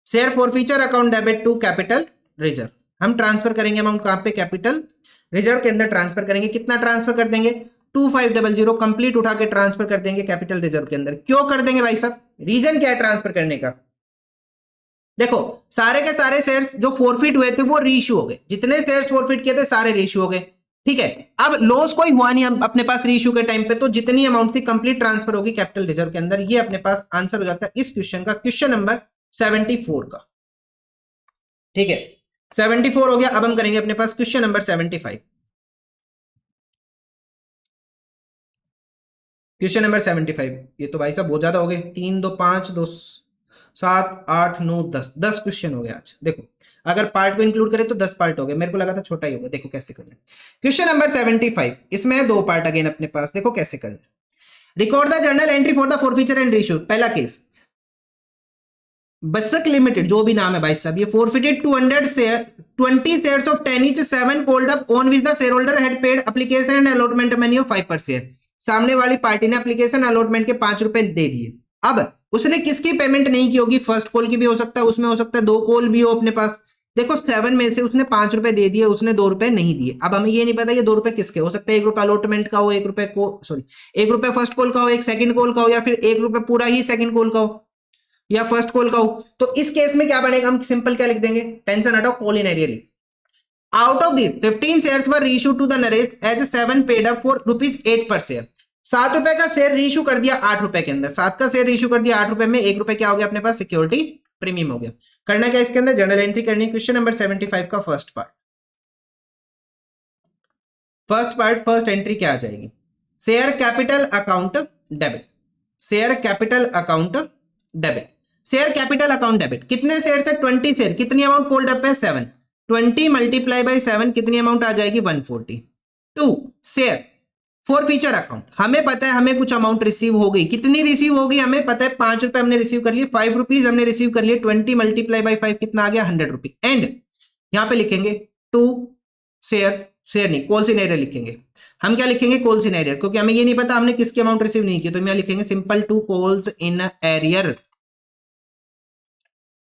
share forfeiture account debit to capital reserve, हम ट्रांसफर करेंगे अमाउंट कहां पे, कैपिटल रिजर्व के अंदर ट्रांसफर करेंगे, कितना ट्रांसफर कर देंगे 2500 कंप्लीट उठा के ट्रांसफर कर देंगे कैपिटल रिजर्व के अंदर। क्यों कर देंगे भाई साहब, रीजन क्या है ट्रांसफर करने का, देखो सारे के सारे शेयर्स जो फोरफिट हुए थे वो रीइश्यू हो गए, जितने शेयर्स फोरफिट किए थे सारे रीइश्यू हो गए, ठीक है। अब लॉस कोई हुआ नहीं अपने पास रीइश्यू के टाइम पे, तो जितनी अमाउंट थी कंप्लीट ट्रांसफर होगी कैपिटल रिजर्व के अंदर, ये अपने पास आंसर हो जाता है इस क्वेश्चन का, क्वेश्चन नंबर 74 का, ठीक है 74 हो गया। अब हम करेंगे अपने पास क्वेश्चन नंबर 75, क्वेश्चन नंबर 75, ये तो भाई साहब बहुत ज्यादा हो गए, 3 2 5 2 7 8 9 10 क्वेश्चन हो गए आज। देखो अगर पार्ट को इंक्लूड करें तो 10 पार्ट हो गए, मेरे को लगा था छोटा ही होगा, देखो कैसे करना है। क्वेश्चन नंबर 75, इसमें है 2 पार्ट अगेन अपने पास, देखो कैसे करना है। Record the journal entry for the forfeiture and reissue, पहला केस बसक लिमिटेड जो भी नाम है भाई साहब, ये forfeited 20 shares of 10 each 7 called up on which the shareholder had paid application and allotment money of 5 per share, सामने वाली पार्टी ने एप्लीकेशन अलॉटमेंट के 5 रुपए दे दिए। अब उसने किसकी पेमेंट नहीं की होगी, फर्स्ट कॉल की भी हो सकता है, उसमें हो सकता है 2 कॉल भी हो अपने पास, देखो 7 में से उसने 5 रुपए दे दिए, उसने 2 रुपए नहीं दिए। अब हमें ये नहीं पता ये 2 रुपए किसके हो सकता है, 1 रुपए अलॉटमेंट का हो, 1 रुपए को सॉरी 1 रुपए फर्स्ट कॉल का हो, 1 सेकंड कॉल का हो, या फिर 1 रुपए पूरा ही सेकंड कॉल का हो या फर्स्ट कॉल का हो। तो इस केस में क्या बनेगा, हम सिंपल क्या लिख देंगे, टेंशन हटाओ, कॉल इन एरिया लिख, out of this 15 shares were reissued to the Naresh as 7 paid up for ₹8 per share, 7 रुपए का शेयर रीइश्यू कर दिया 8 रुपए के अंदर, 7 का शेयर रीइश्यू कर दिया 8 रुपए में, 1 रुपए क्या हो गया अपने पास सिक्योरिटी प्रीमियम हो गया। करना क्या इसके अंदर, जर्नल एंट्री करनी है। क्वेश्चन नंबर 75 का फर्स्ट पार्ट फर्स्ट एंट्री क्या आ जाएगी, share capital account debit, share capital account debit, share capital account debit. कितने शेयर से, 20 शेयर, कितनी अमाउंट कोल्ड अप है 7, 20 मल्टीप्लाई बाई 7 कितनी अमाउंट आ जाएगी 140। 2 शेयर फॉर फ्यूचर अकाउंट, हमें पता है हमें कुछ अमाउंट रिसीव हो गई, कितनी रिसीव होगी हमें पता है 5 रुपए हमने रिसीव कर लिए, 5 रुपीज हमने रिसीव कर लिए, 20 मल्टीप्लाई बाई 5 कितना आ गया 100 रुपी। एंड यहां पे लिखेंगे 2 शेयर, शेयर नहीं कॉल सिनेरियर लिखेंगे, हम क्या लिखेंगे कॉल सिनेरियर, क्योंकि हमें ये नहीं पता हमने किसकी अमाउंट रिसीव नहीं की, तो हम यहां लिखेंगे सिंपल 2 कॉल्स इन एरियर।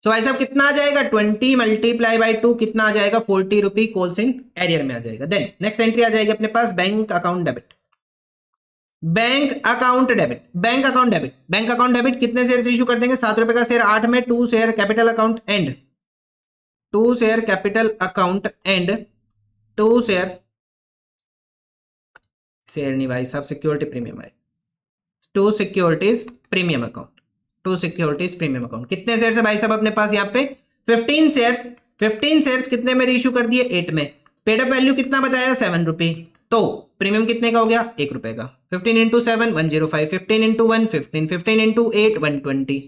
तो भाई साहब कितना आ जाएगा 20 मल्टीप्लाई बाई 2 कितना आ जाएगा 40 रुपी कॉल्स इन एरियर में आ जाएगा। देन नेक्स्ट एंट्री आ जाएगी अपने पास bank account debit, bank account debit, bank account debit, bank account debit कितने शेयर इशू कर देंगे 7 रुपए का शेयर 8 में, 2 share capital account and 2 share capital account and 2 share, share नहीं भाई साहब सिक्योरिटी प्रीमियम है, 2 securities premium account, 2 securities premium account. कितने शेयर है भाई साहब अपने पास यहाँ पे 15 शेयर्स, 15 शेयर्स कितने में इशू कर दिए 8 में, पेड अप वैल्यू कितना बताया 7 रुपए, तो प्रीमियम कितने का हो गया 1 रुपए का, 15 इंटू 7 105, 15 इंटू 1 15, 15 इंटू 8 120।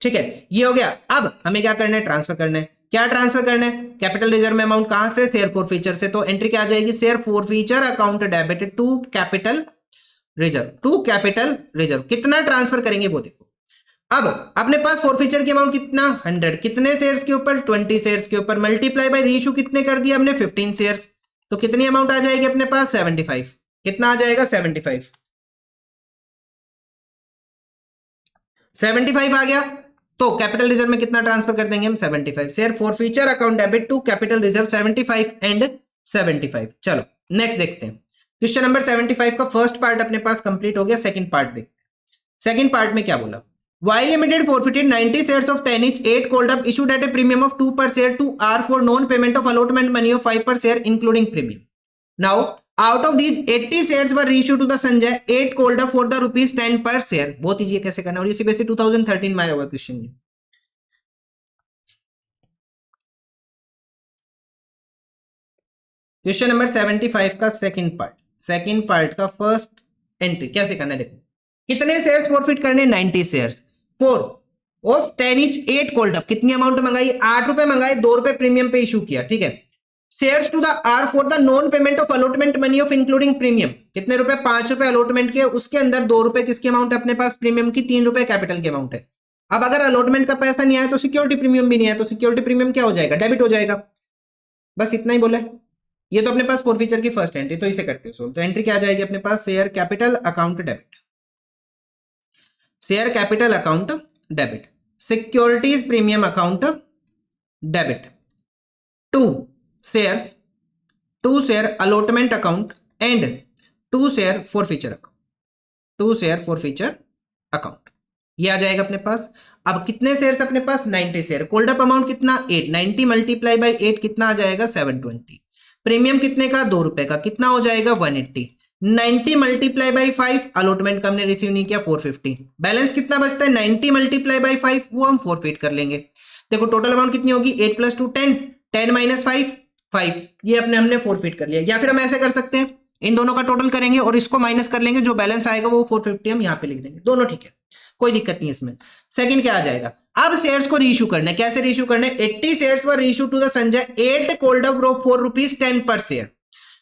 ठीक है ये हो गया। अब हमें क्या करना है ट्रांसफर करना है, क्या ट्रांसफर करना है कैपिटल रिजर्व में अमाउंट कहां से, शेयर फॉर फीचर से, तो एंट्री क्या आ जाएगी share forfeiture account debit to capital reserve, to capital reserve. कितना ट्रांसफर करेंगे वो देखो, अब अपने पास फॉर फीचर की अमाउंट कितना 100, कितने शेयर्स के ऊपर 20 शेयर्स के ऊपर, मल्टीप्लाई बाय रीइश्यू कितने कर दिया हमने 15 शेयर्स, तो कितनी अमाउंट आ जाएगी अपने पास 75, कितना आ जाएगा 75, 75 आ गया। तो कैपिटल रिजर्व में कितना ट्रांसफर कर देंगे हम 75, share forfeiture account debit to capital reserve 75 and 75। चलो नेक्स्ट देखते हैं क्वेश्चन नंबर 75 का फर्स्ट पार्ट अपने पास कंप्लीट हो गया, सेकंड पार्ट देखते हैं। सेकंड पार्ट में क्या बोला, Y Limited forfeited 90 shares of 10 each 8 called up issued at a premium of 2 per share to R for non-payment of allotment money of 5 per share including premium. Now out of these 80 shares were reissued to the Sanjay 8 called up for the rupees 10 per share। बहुत easy है कैसे करना, और ये CBSE 2013 में आया हुआ question. Question number 75 का सेकंड पार्ट का फर्स्ट एंट्री कैसे करना है देखो, कितने शेयर्स फॉरफिट करने 90 shares, 4 of 10 each 8 called up, कितनी अमाउंट मंगाई 8 रुपए मंगाए, 2 रुपए प्रीमियम पे इशू किया। ठीक है shares to the R for the non payment of allotment money of including premium, कितने रुपए 5 रुपए अलॉटमेंट के, उसके अंदर 2 रुपए किसकी अमाउंट है अपने पास प्रीमियम की, 3 रुपए कैपिटल की अमाउंट है। अब अगर अलॉटमेंट का पैसा नहीं आया तो सिक्योरिटी प्रीमियम भी नहीं आया, तो सिक्योरिटी प्रीमियम क्या हो जाएगा डेबिट हो जाएगा। बस इतना ही बोला, ये तो अपने पास फॉरफीचर की फर्स्ट एंट्री, तो इसे करते हो। तो एंट्री क्या आ जाएगी अपने पास share capital account debit, share capital account debit, securities premium account debit, to share allotment account and 2 share forfeiture account, 2 share forfeiture account, ये आ जाएगा अपने पास। अब कितने शेयर्स अपने पास 90 शेयर, कोल्ड अप अमाउंट कितना 8, 90 मल्टीप्लाई बाई 8 कितना आ जाएगा 720, प्रीमियम कितने का 2 रुपए का, कितना हो जाएगा 180, 90 मल्टीप्लाई बाई 5 अलॉटमेंट का हमने रिसीव नहीं किया 450, बैलेंस कितना बचता है 90 मल्टीप्लाई बाई 5 वो हम फॉरफिट कर लेंगे। देखो टोटल अमाउंट कितनी होगी 8 + 2 10, 10 - 5 5, ये अपने हमने फॉरफिट कर लिया। या फिर हम ऐसे कर सकते हैं इन दोनों का टोटल करेंगे और इसको माइनस कर लेंगे, जो बैलेंस आएगा वो 450 हम यहाँ पे लिख देंगे, दोनों ठीक है कोई दिक्कत नहीं इसमें। सेकंड क्या आ जाएगा, अब शेयर्स को रीइश्यू करना है, कैसे रीइश्यू करना है 80 shares were reissue to the Sanjay 8 called up for rupees 10 per share,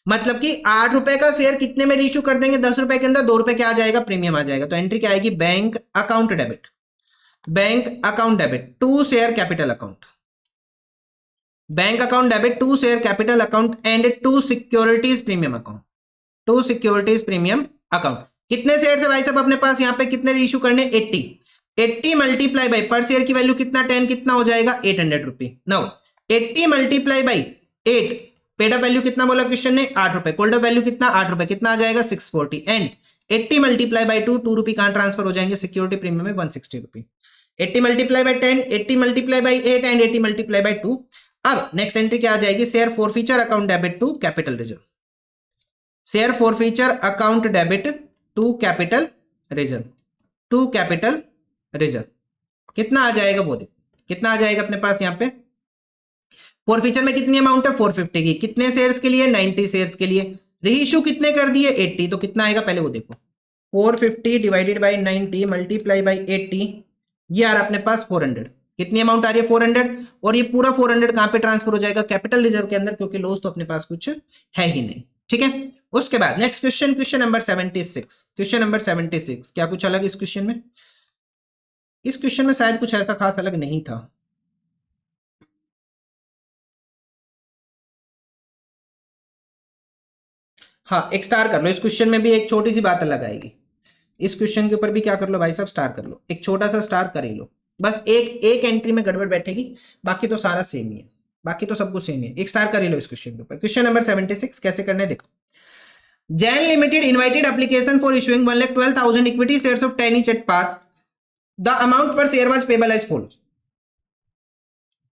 मतलब कि 8 रुपए का शेयर कितने में रीइश्यू कर देंगे 10 रुपए के अंदर, 2 रुपए क्या आ जाएगा प्रीमियम आ जाएगा। तो एंट्री क्या आएगी bank account debit, bank account debit 2 share capital account, bank account debit 2 share capital account and 2 securities premium account, 2 securities premium account. कितने शेयर है भाई साहब अपने पास यहाँ पे कितने रीइश्यू करने 80, 80 मल्टीप्लाई बाई पर शेयर की वैल्यू कितना 10 कितना हो जाएगा 800 rupee. Now 80 multiply by 8, paid up value कितना बोला क्वेश्चन ने 8 रुपए, कोल्ड अप वैल्यू कितना 8 रुपए, कितना आ जाएगा 640 एंड 80 मल्टीप्लाई बाई 2 2 रुपी कहां ट्रांसफर हो जाएंगे सिक्योरिटी प्रीमियम में 160 rupee, 80 multiply by 10, 80 multiply by 8 and 80 multiply by 2। अब नेक्स्ट एंट्री क्या आ जाएगी share forfeiture account debit to capital reserve, share forfeiture account debit to capital reserve, to capital reserve कितना आ जाएगा वो देखो, कितना आ जाएगा अपने पास यहाँ पे? फॉरफीचर में कितनी अमाउंट है? 450 की। कितने शेयर्स के लिए? 90 शेयर्स के लिए। रीइश्यू कितने कर दिए? 80। तो कितना आएगा पहले वो देखो, 450 डिवाइडेड बाई 90 मल्टीप्लाई बाई 80, ये आ रहा अपने पास 400। कितनी अमाउंट आ रही है? 400। और ये पूरा 400 कहां पे ट्रांसफर हो जाएगा? कैपिटल रिजर्व के अंदर, क्योंकि लॉस तो अपने पास कुछ है ही नहीं। ठीक है, उसके बाद next question, question number 76। Question number 76 क्या कुछ अलग इस क्वेश्चन में? इस क्वेश्चन में शायद कुछ ऐसा खास अलग नहीं था। हाँ, एक स्टार कर लो इस क्वेश्चन में भी, एक छोटी सी बात अलग आएगी इस क्वेश्चन के ऊपर भी। क्या कर लो भाई साहब? स्टार कर लो, एक छोटा सा स्टार कर ही लो। बस एक एंट्री में गड़बड़ बैठेगी, बाकी तो सारा सेम ही है, बाकी तो सब कुछ सेम ही है। एक स्टार कर ही लो इस क्वेश्चन के ऊपर। क्वेश्चन नंबर 76 कैसे करना है देखो। Jain limited invited application for issuing 1,12,000 equity shares of 10 each at par. The amount per share was payable as follows.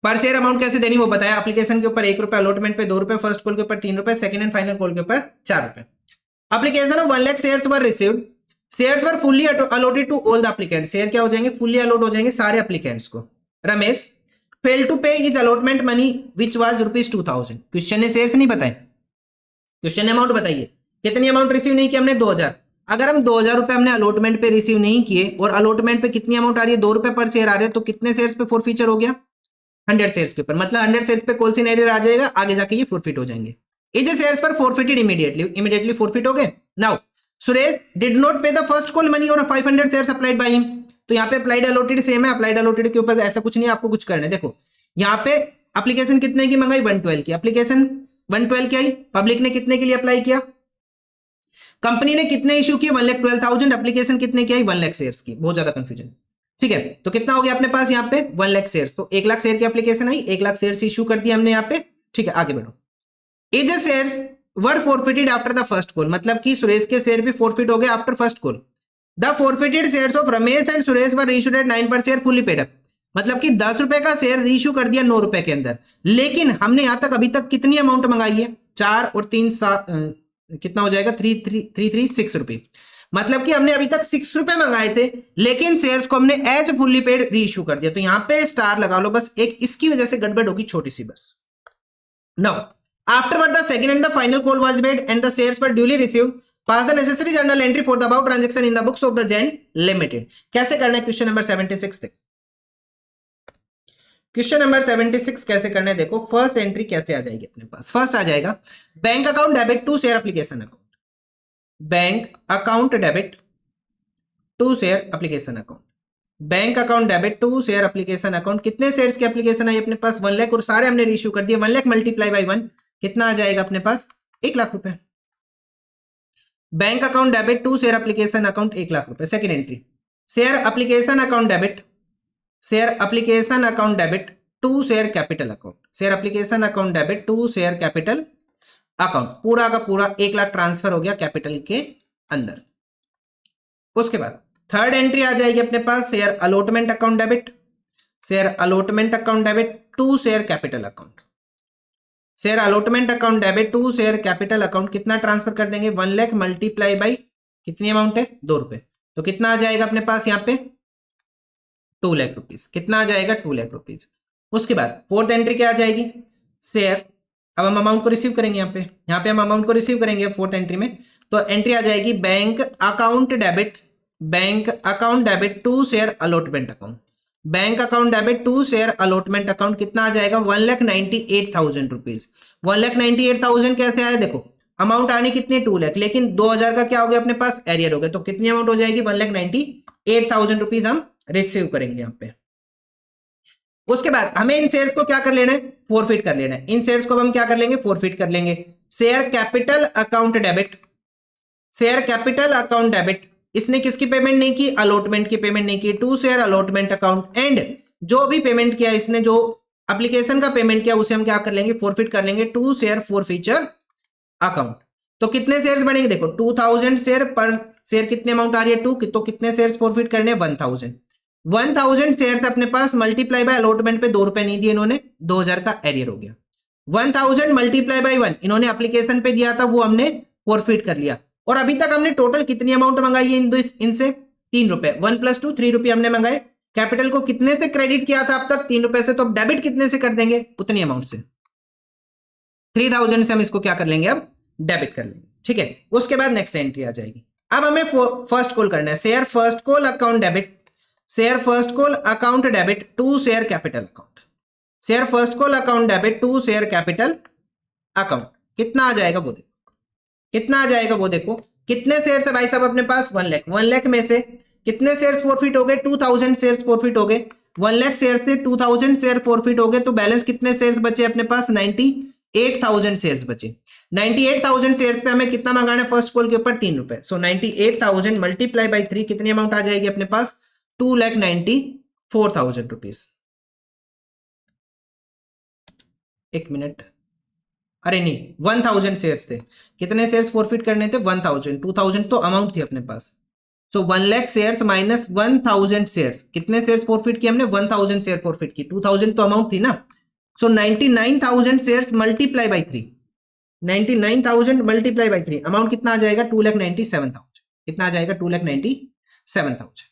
पर शेयर अमाउंट कैसे देनी वो बताया। एप्लीकेशन के ऊपर 1 रुपए, अलॉटमेंट पे 2 रुपए, फर्स्ट कॉल के ऊपर 3 रुपए, सेकंड एंड फाइनल कॉल के ऊपर 4 रुपए। Application of 1 lakh shares were received, shares were fully allotted to all the applicant. Share क्या हो जाएंगे? फुल्ली अलॉट हो जाएंगे सारे एप्लीकेंट्स को। रमेश फेल टू पे his allotment money which was ₹2000। Question ने शेयर्स नहीं बताए, क्वेश्चन ने अमाउंट बताइए। कितनी अमाउंट रिसीव नहीं की हमने? 2000। अगर हम 2000 रुपए हमने अलॉटमेंट पे रिसीव नहीं किए और अलॉटमेंट पे कितनी अमाउंट आ रही है? 2 रुपए पर शेयर आ रहे हैं, तो कितने शेयर्स पे फॉरफीचर हो गया? 100 शेयर्स के ऊपर। मतलब 100 शेयर्स पे कॉल सिनेरियो आ जाएगा, आगे जाके ये फॉरफिट हो जाएंगे। इज शेयर्स पर फॉरफिटेड इमीडिएटली फॉरफिट हो गए। Now Suresh did not pay the first call money और 500 शेयर्स अप्लाइड बाय हिम। तो यहाँ पे अप्लाइड अलॉटेड सेम है, अप्लाइड अलॉटेड के ऊपर ऐसा कुछ नहीं है, आपको कुछ करना है। देखो यहाँ पे एप्लीकेशन कितने की मंगाई? 112 की। एप्लीकेशन 112 की आई, पब्लिक ने कितने के लिए अप्लाई किया? कंपनी ने कितने इशू किए? 1,12,000। एप्लीकेशन कितने की आई? 1 लाख शेयर्स की। बहुत ज्यादा कंफ्यूजन। ठीक है, तो कितना हो गया अपने पास यहाँ पे? 1 लाख शेयर्स। तो 1 लाख शेयर की एप्लीकेशन आई, 1 लाख शेयर्स इशू कर दिया हमने यहाँ पे। ठीक है, आगे बढ़ो। Is shares were forfeited after the first call, मतलब कि सुरेश के शेयर भी फॉरफिट हो गए after first call. The forfeited shares of Ramesh and Suresh were reissued at 9 per share fully paid up. मतलब कि 10 रुपए का शेयर रीइश्यू कर दिया 9 रुपए के अंदर, लेकिन हमने यहां तक अभी तक कितनी अमाउंट मंगाई है? 4 और 3 कितना हो जाएगा? 336 रुपए। मतलब कि हमने अभी तक 6 रुपए मंगाए थे, लेकिन शेयर्स को हमने एज फुल्ली पेड रीइश्यू कर दिया। तो यहां पे स्टार लगा लो, बस एक इसकी वजह से गड़बड़ होगी छोटी सी बस। Now afterward the second and the final call was made and the shares were duly received, pass the necessary journal entry for the above transaction in the books of the Jain Limited। कैसे करना है question number 76 देखो। Question number 76 कैसे करना है देखो। First entry कैसे आ जाएगी अपने पास? फर्स्ट आ जाएगा bank account debit to share application account, bank account debit to share application account, bank account debit to share application account. कितने शेयर्स की एप्लीकेशन आई अपने पास? 1 लाख, और सारे हमने रीइश्यू कर दिए। 1 लाख मल्टीप्लाई बाई 1 कितना आ जाएगा अपने पास? 1 लाख रुपए। Bank account debit to share application account 1 lakh रुपए। Second entry share application account debit, share application account debit to share capital account, share application account debit to share capital account. पूरा का पूरा 1 लाख ट्रांसफर हो गया कैपिटल के अंदर। उसके बाद थर्ड एंट्री आ जाएगी अपने पास share allotment account debit, share allotment account debit to share capital account, share allotment account debit to share capital account. कितना ट्रांसफर कर देंगे? 1 लाख मल्टीप्लाई बाई कितनी अमाउंट है? 2 रुपए। तो कितना आ जाएगा अपने पास यहाँ पे? 2 लाख रुपीज। कितना आ जाएगा? 2 लाख रुपीज। उसके बाद फोर्थ एंट्री क्या आ जाएगी? शेयर, अब हम अमाउंट को रिसीव करेंगे यहाँ पे हम अमाउंट को रिसीव करेंगे फोर्थ एंट्री में। तो एंट्री आ जाएगी bank account debit, bank account debit to share allotment account, bank account debit to share allotment account. कितना आ जाएगा? 1,98,000 रुपीज। 1,98,000 कैसे आया? देखो अमाउंट आनी कितनी? 2 लाख, लेकिन 2000 का क्या हो गया अपने पास? एरियर हो गया। तो कितनी अमाउंट हो जाएगी? 1,98,000 रुपीज हम रिसीव करेंगे यहाँ पे। उसके बाद हमें इन शेयर्स को क्या कर लेना है? फॉरफिट कर लेना है। इन शेयर्स को हम क्या कर लेंगे? फॉरफिट कर लेंगे। Share capital account debit, share capital account debit, इसने किसकी पेमेंट नहीं की? अलॉटमेंट की पेमेंट नहीं की। To share allotment account, and जो भी पेमेंट किया इसने, जो एप्लीकेशन का पेमेंट किया, उसे हम क्या कर लेंगे? फॉरफिट कर लेंगे टू शेयर फॉरफीचर अकाउंट। तो कितने शेयर्स बनेंगे? देखो 2000 शेयर, पर शेयर कितने अमाउंट आ रही है? 2। तो कितने शेयर्स फॉरफिट करने? 1000। 1000 शेयर्स अपने पास मल्टीप्लाई बाय अलॉटमेंट पे 2 रुपए नहीं दिए इन्होंने, 2000 का एरियर हो गया। 1000 मल्टीप्लाई बाय 1 इन्होंने एप्लीकेशन पे दिया था, वो हमने फॉरफिट कर लिया। और अभी तक हमने टोटल कितनी अमाउंट मंगाई है इनसे? 3 रुपए। 1 + 2 3 रुपए हमने मंगाए। कैपिटल को कितने से क्रेडिट किया था अब तक? 3 रुपए से। तो अब डेबिट कितने से कर देंगे? उतनी अमाउंट से, 3000 से हम इसको क्या कर लेंगे? अब डेबिट कर लेंगे। ठीक है, उसके बाद नेक्स्ट एंट्री आ जाएगी। अब हमें फर्स्ट कॉल करना है, share first call account debit, share first call account debit to share capital account, share first call account debit to share capital account. कितना आ जाएगा वो देखो, कितना आ जाएगा वो देखो। कितने शेयर्स है भाई साहब अपने पास? 1 लाख। 1 लाख में से कितने शेयर्स फॉरफिट हो गए? 2000 शेयर्स फॉरफिट हो गए। 1 लाख शेयर्स थे, 2000 शेयर फॉरफिट हो गए, तो बैलेंस कितने शेयर्स बचे अपने पास? 98,000 शेयर्स बचे। 98,000 शेयर्स पे हमें कितना मंगाना है फर्स्ट कॉल के ऊपर? 3 रुपए। सो 98,000 मल्टीप्लाई बाई 3 कितनी अमाउंट आ जाएगी अपने पास? 2,94,000 रुपीज। एक मिनट, अरे नहीं, 1000 शेयर्स थे। कितने शेयर्स फॉरफिट करने थे? 1000। 2000 तो अमाउंट थी अपने पास। सो 1 लाख शेयर्स माइनस 1000 शेयर्स, कितने शेयर्स फॉरफिट किए हमने? 1000 शेयर फॉरफिट की। 2000 तो अमाउंट थी ना। सो 99,000 shares multiply by 3, 99,000 multiply by 3, amount कितना आ जाएगा? 2,97,000। कितना आ जाएगा? 2,97,000।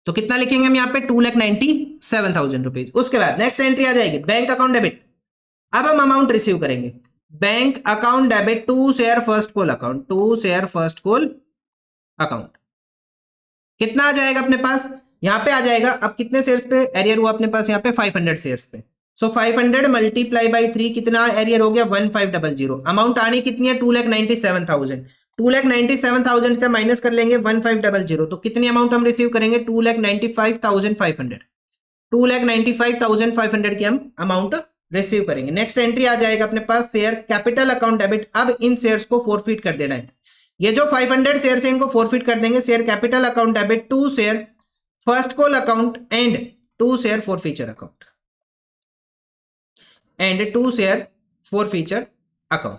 तो कितना लिखेंगे हम यहाँ पे? 2,97,000 रुपीज। उसके बाद नेक्स्ट एंट्री आ जाएगी, बैंक अकाउंट डेबिट। अब हम अमाउंट रिसीव करेंगे, bank account debit to share first call account, to share first call account. कितना आ जाएगा अपने पास? यहां पे आ जाएगा, अब कितने शेयर्स पे एरियर हुआ अपने पास? यहाँ पे 500 शेयर्स पे। सो 500 मल्टीप्लाई बाई 3 कितना एरियर हो गया? 1500। अमाउंट आनी कितनी है? 2,97,000। 2,97,000 से माइनस कर लेंगे 1500, तो कितनी अमाउंट हम रिसीव करेंगे? 2,95,500। 2,95,500 की हम अमाउंट रिसीव करेंगे। नेक्स्ट एंट्री आ जाएगा अपने पास, शेयर कैपिटल अकाउंट डेबिट। अब इन शेयर्स को फॉरफिट कर देना है। ये जो 500 शेयर्स है इनको फॉरफिट कर देंगे। Share capital account debit to share first call account and to share forfeiture account, and to share forfeiture account.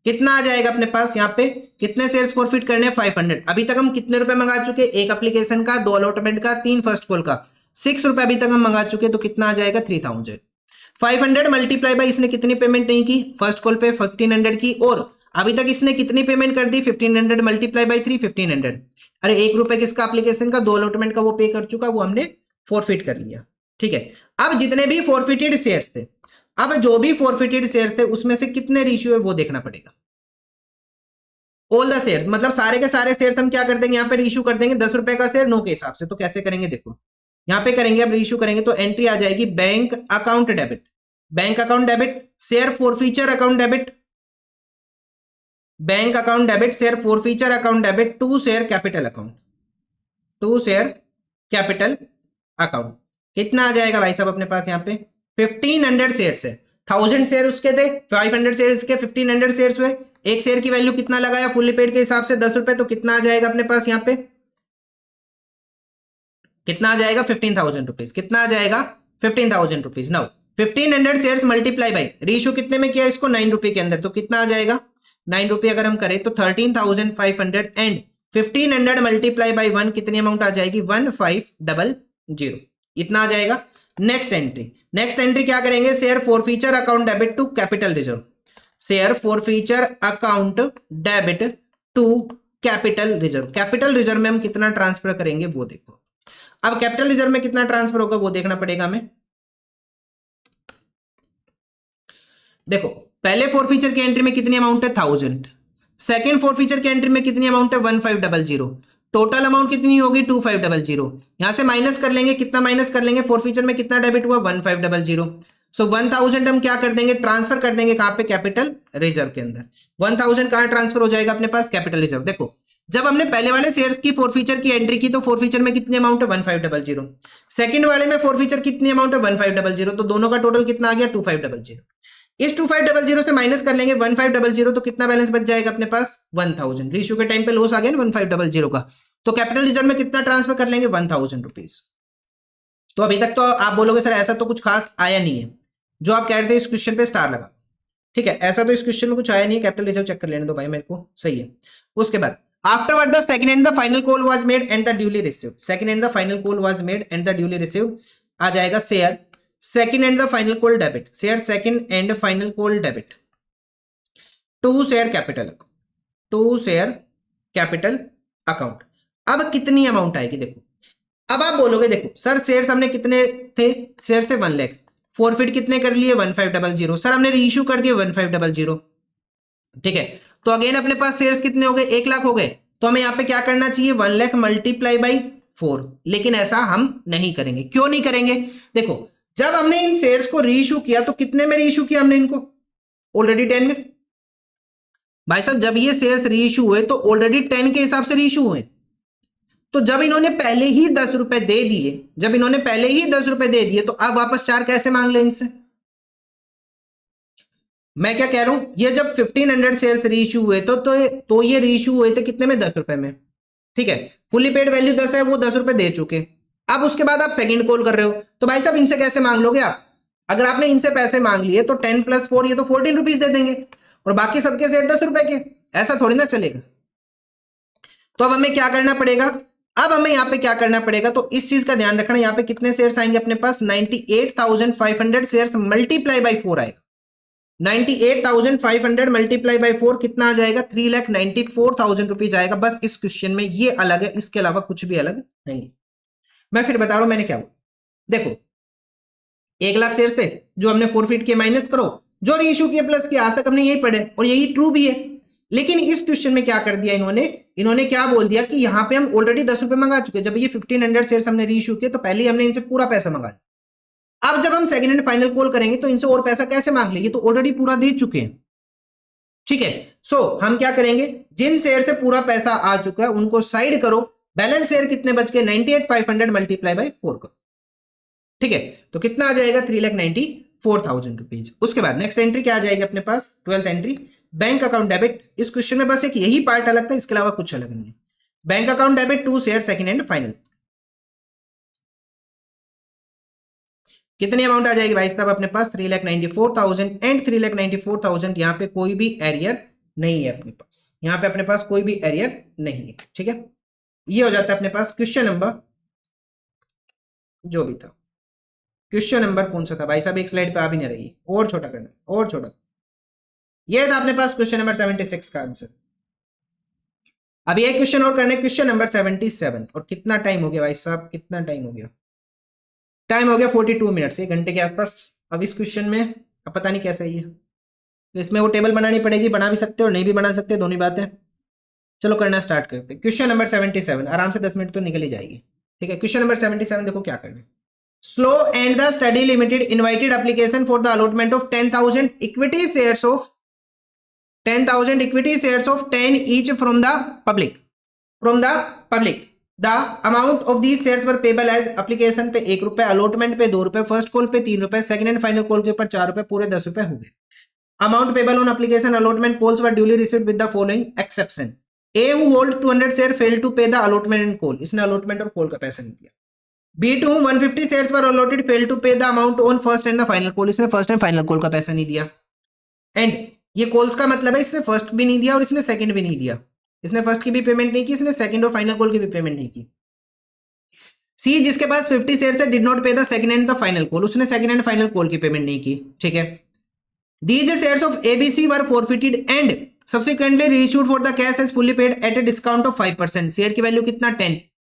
कितना आ जाएगा अपने पास? यहाँ पे कितने शेयर्स फॉरफिट करने हैं? 500। अभी तक हम कितने रुपए मंगा चुके? एक एप्लीकेशन का, 2 अलॉटमेंट का, 3 फर्स्ट कॉल का, 6 रुपए अभी तक हम मंगा चुके। तो कितना आ जाएगा? 3000। 500 मल्टीप्लाई बाई इसने कितनी पेमेंट नहीं की? फर्स्ट कॉल पे 1500 की, और अभी तक इसने कितनी पेमेंट कर दी? 1500 मल्टीप्लाई बाई 3, 1500। अरे 1 रुपए किसका? एप्लीकेशन का, 2 अलॉटमेंट का वो पे कर चुका, वो हमने फॉरफिट कर लिया। ठीक है, अब जितने भी फॉरफिटेड शेयर्स थे, अब जो भी फॉरफिटेड शेयर्स थे उसमें से कितने रेशियो है वो देखना पड़ेगा। ऑल द शेयर्स, मतलब सारे के सारे शेयर्स हम क्या कर देंगे? यहाँ पे रेशियो कर देंगे 10 रुपए का शेयर 9 के हिसाब से। तो कैसे करेंगे देखो, यहाँ पे करेंगे, अब रेशियो करेंगे तो एंट्री आ जाएगी bank account debit, bank account debit share forfeiture account debit, bank account debit share forfeiture account debit to share capital account, to share capital account. कितना आ जाएगा भाई साहब अपने पास? यहाँ पे 1500 शेयर्स है, 1000 शेयर उसके थे, 500 शेयर के, 1500 शेयर्स हुए। एक शेयर की वैल्यू कितना लगाया फुल्ली पेड के हिसाब से? 10 रुपए। तो कितना आ जाएगा अपने पास यहाँ पे? कितना आ जाएगा? 15,000 रुपीज। कितना आ जाएगा? 15,000 rupees. Now 1500 shares multiply by ratio कितने में किया इसको? 9 रुपए के अंदर। तो कितना आ जाएगा? 9 रुपए अगर हम करें तो 13,500 एंड 1500 मल्टीप्लाई बाई 1 कितनी अमाउंट आ जाएगी? 1500। इतना आ जाएगा। नेक्स्ट एंट्री, नेक्स्ट एंट्री क्या करेंगे? Share forfeiture account debit to capital reserve, share forfeiture account debit to capital reserve. Capital reserve में हम कितना ट्रांसफर करेंगे वो देखो। अब कैपिटल रिजर्व में कितना ट्रांसफर होगा वो देखना पड़ेगा हमें। देखो, पहले फॉरफीचर की एंट्री में कितनी अमाउंट है? 1000। सेकंड फॉरफीचर की एंट्री में कितनी अमाउंट है? 1500। टोटल अमाउंट कितनी होगी? 2500। यहां से माइनस कर लेंगे, कितना माइनस कर लेंगे? फॉरफीचर में कितना डेबिट हुआ? 1500। सो 1000 हम क्या कर देंगे? ट्रांसफर कर देंगे कहां पे? कैपिटल रिजर्व के अंदर। 1000 कहां ट्रांसफर हो जाएगा अपने पास? Capital reserve. देखो, जब हमने पहले वाले शेयर्स की फॉरफीचर की एंट्री की तो फॉरफीचर में कितनी अमाउंट है? 1500। सेकंड वाले में फॉरफीचर कितनी अमाउंट है? 1500। तो दोनों का टोटल कितना आ गया? 2500। इस 2500 से माइनस कर लेंगे 1500, तो कितना बैलेंस बच जाएगा अपने पास? 1000। रेशियो के टाइम पे लॉस आ गया ना 1500 का, तो कैपिटल रिजर्व में कितना ट्रांसफर कर लेंगे? 1000 रुपीज। तो अभी तक तो आप बोलोगे सर ऐसा तो कुछ खास आया नहीं है, जो आप कह रहे थे इस क्वेश्चन पे स्टार लगा। ठीक है, ऐसा तो इस क्वेश्चन में कुछ आया नहीं है। कैपिटल रिजर्व चेक कर लेने दो भाई मेरे को, सही है। उसके बाद afterward the second and the final call was made and the duly received, second and the final call was made and the duly received आ जाएगा share second and the final call debit, share second and final call debit to share capital, to share capital account. अब कितनी amount आएगी देखो, अब आप बोलोगे देखो सर शेयर्स हमने कितने थे, शेयर्स थे 1 लाख, फॉरफिट कितने कर लिए 1500, सर हमने रीइश्यू कर दिए 1500, ठीक है। तो अगेन अपने पास शेयर्स कितने हो गए 1 लाख हो गए, तो हमें यहाँ पे क्या करना चाहिए 1 लाख मल्टीप्लाई बाई 4, लेकिन ऐसा हम नहीं करेंगे। क्यों नहीं करेंगे, देखो जब हमने इन शेयर्स को रीइश्यू किया तो कितने में रीइश्यू किया हमने इनको, ऑलरेडी 10 में। भाई साहब जब ये शेयर्स रीइश्यू हुए तो ऑलरेडी 10 के हिसाब से रीइश्यू हुए, तो जब इन्होंने पहले ही 10 रुपए दे दिए, जब इन्होंने पहले ही 10 रुपए दे दिए, तो अब वापस 4 कैसे मांग ले इनसे। मैं क्या कह रहा हूं, ये जब 1500 शेयर्स रीइश्यू हुए तो ये रीइश्यू हुए थे कितने में 10 रुपए में, ठीक है। फुली पेड वैल्यू 10 है, वो 10 रुपए दे चुके। अब उसके बाद आप सेकंड कॉल कर रहे हो, तो भाई साहब इनसे कैसे मांग लोगे आप, अगर आपने इनसे पैसे मांग लिए तो 10 + 4 ये तो 14 रुपीज दे देंगे, और बाकी सबके शेयर 10 रुपए के, ऐसा थोड़ी ना चलेगा। तो अब हमें क्या करना पड़ेगा, अब हमें यहाँ पे क्या करना पड़ेगा, तो इस चीज का ध्यान रखना, यहाँ पे कितने शेयर्स आएंगे अपने पास 98,500 शेयर्स मल्टीप्लाई बाई 4 आएगा। 98,500 मल्टीप्लाई बाई 4 कितना आ जाएगा 3,94,000 रुपीज आएगा। बस इस क्वेश्चन में ये अलग है, इसके अलावा कुछ भी अलग नहीं है। मैं फिर बता रहा हूं मैंने क्या बोला, देखो 1 लाख शेयर्स थे जो हमने फॉरफिट किए, माइनस करो जो रीइश्यू किए प्लस किए, आज तक हमने यही पढ़े और यही ट्रू भी है। लेकिन इस क्वेश्चन में क्या कर दिया इन्होंने क्या बोल दिया कि यहाँ पे हम ऑलरेडी 10 रुपए मंगा चुके, जब ये 1500 शेयर्स हमने रीइश्यू किए तो पहले ही हमने इनसे पूरा पैसा मंगा लिया। अब जब हम सेकंड एंड फाइनल कॉल करेंगे तो इनसे और पैसा कैसे मांग लेंगे, तो ऑलरेडी पूरा दे चुके हैं, ठीक है। सो हम क्या करेंगे, जिन शेयर से पूरा पैसा आ चुका है उनको साइड करो, बैलेंस शेयर कितने बच गए 98,500 मल्टीप्लाई बाई 4 करो, ठीक है। तो कितना आ जाएगा 3,94,000 रुपीज। उसके बाद नेक्स्ट एंट्री क्या आ जाएगी अपने पास 12th entry, bank account debit. इस क्वेश्चन में बस एक यही पार्ट अलग था, इसके अलावा कुछ अलग नहीं है। Bank account debit to share second and final, कितनी अमाउंट आ जाएगी भाई साहब अपने पास 3,94,000 एंड 3,94,000। यहाँ पे कोई भी एरियर नहीं है अपने पास, यहाँ पे अपने पास कोई भी एरियर नहीं है, ठीक है। ये हो जाता है अपने पास क्वेश्चन नंबर, जो भी था क्वेश्चन नंबर कौन सा था भाई साहब, एक स्लाइड पे आ भी नहीं रही, और छोटा करना और छोटा। ये था अपने पास क्वेश्चन नंबर 76 का आंसर। अब एक क्वेश्चन और करने, क्वेश्चन नंबर 77। और कितना टाइम हो गया भाई साहब, कितना टाइम हो गया, टाइम हो गया 42 मिनट्स, 1 घंटे के आसपास। अब इस क्वेश्चन में अब पता नहीं कैसा ही है, तो इसमें वो टेबल बनानी पड़ेगी, बना भी सकते हो और नहीं भी बना सकते, दोनों बातें। चलो करना स्टार्ट करते हैं। क्वेश्चन नंबर 77, आराम से 10 मिनट तो निकल ही जाएगी, ठीक है। क्वेश्चन नंबर 77 देखो क्या करना है। Slow and the study limited invited application for the allotment of 10,000 equity shares of 10,000 equity shares of 10 each from the public. The amount of these shares were payable as application पे 1 रुपए, allotment पे 2 रुपए, first call पे 3 रुपए, second and final call के ऊपर 4 रुपए, पूरे 10 रुपए हो गए। Amount payable on application allotment calls were duly received with the following exception. A who hold 200 share fail to pay the allotment and call, इसने अलॉटमेंट और कॉल का पैसा नहीं दिया। B to 150 shares were allotted fail to pay the amount on first and the final call, इसने first and final call का पैसा नहीं दिया। एंड ये कॉल्स का मतलब है इसने फर्स्ट भी नहीं दिया और इसने सेकंड भी नहीं दिया, इसने फर्स्ट की भी पेमेंट नहीं की, इसने सेकंड और फाइनल कॉल की भी पेमेंट नहीं की। सी जिसके पास 50 शेयर्स है did not pay the second and the final call, उसने सेकंड एंड फाइनल कॉल की पेमेंट नहीं की, ठीक है। These shares of ABC were forfeited and subsequently reissued for the cash as fully paid at a discount of 5%। Share की value कितना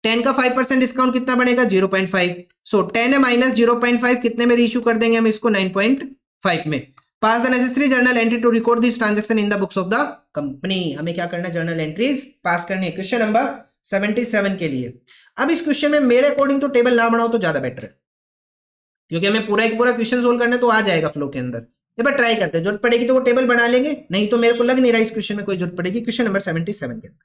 10 का 5% discount कितना बनेगा 0.5। सो 10 है माइनस 0.5 कितने में रीइश्यू कर देंगे हम इसको 9.5 में। Pass the necessary journal entry to record this transaction in the books of the company, हमें क्या करना है जर्नल एंट्रीज पास करनी है क्वेश्चन नंबर 77 के लिए। अब इस क्वेश्चन में मेरे अकॉर्डिंग तो टेबल ना बनाओ तो ज्यादा बेटर है, क्योंकि हमें पूरा एक पूरा क्वेश्चन सोल्व करने तो आ जाएगा फ्लो के अंदर। एक बार ट्राई करते हैं, जरूरत पड़ेगी तो वो टेबल बना लेंगे, नहीं तो मेरे को लग नहीं रहा इस क्वेश्चन में कोई जरूरत पड़ेगी। क्वेश्चन नंबर 77 के अंदर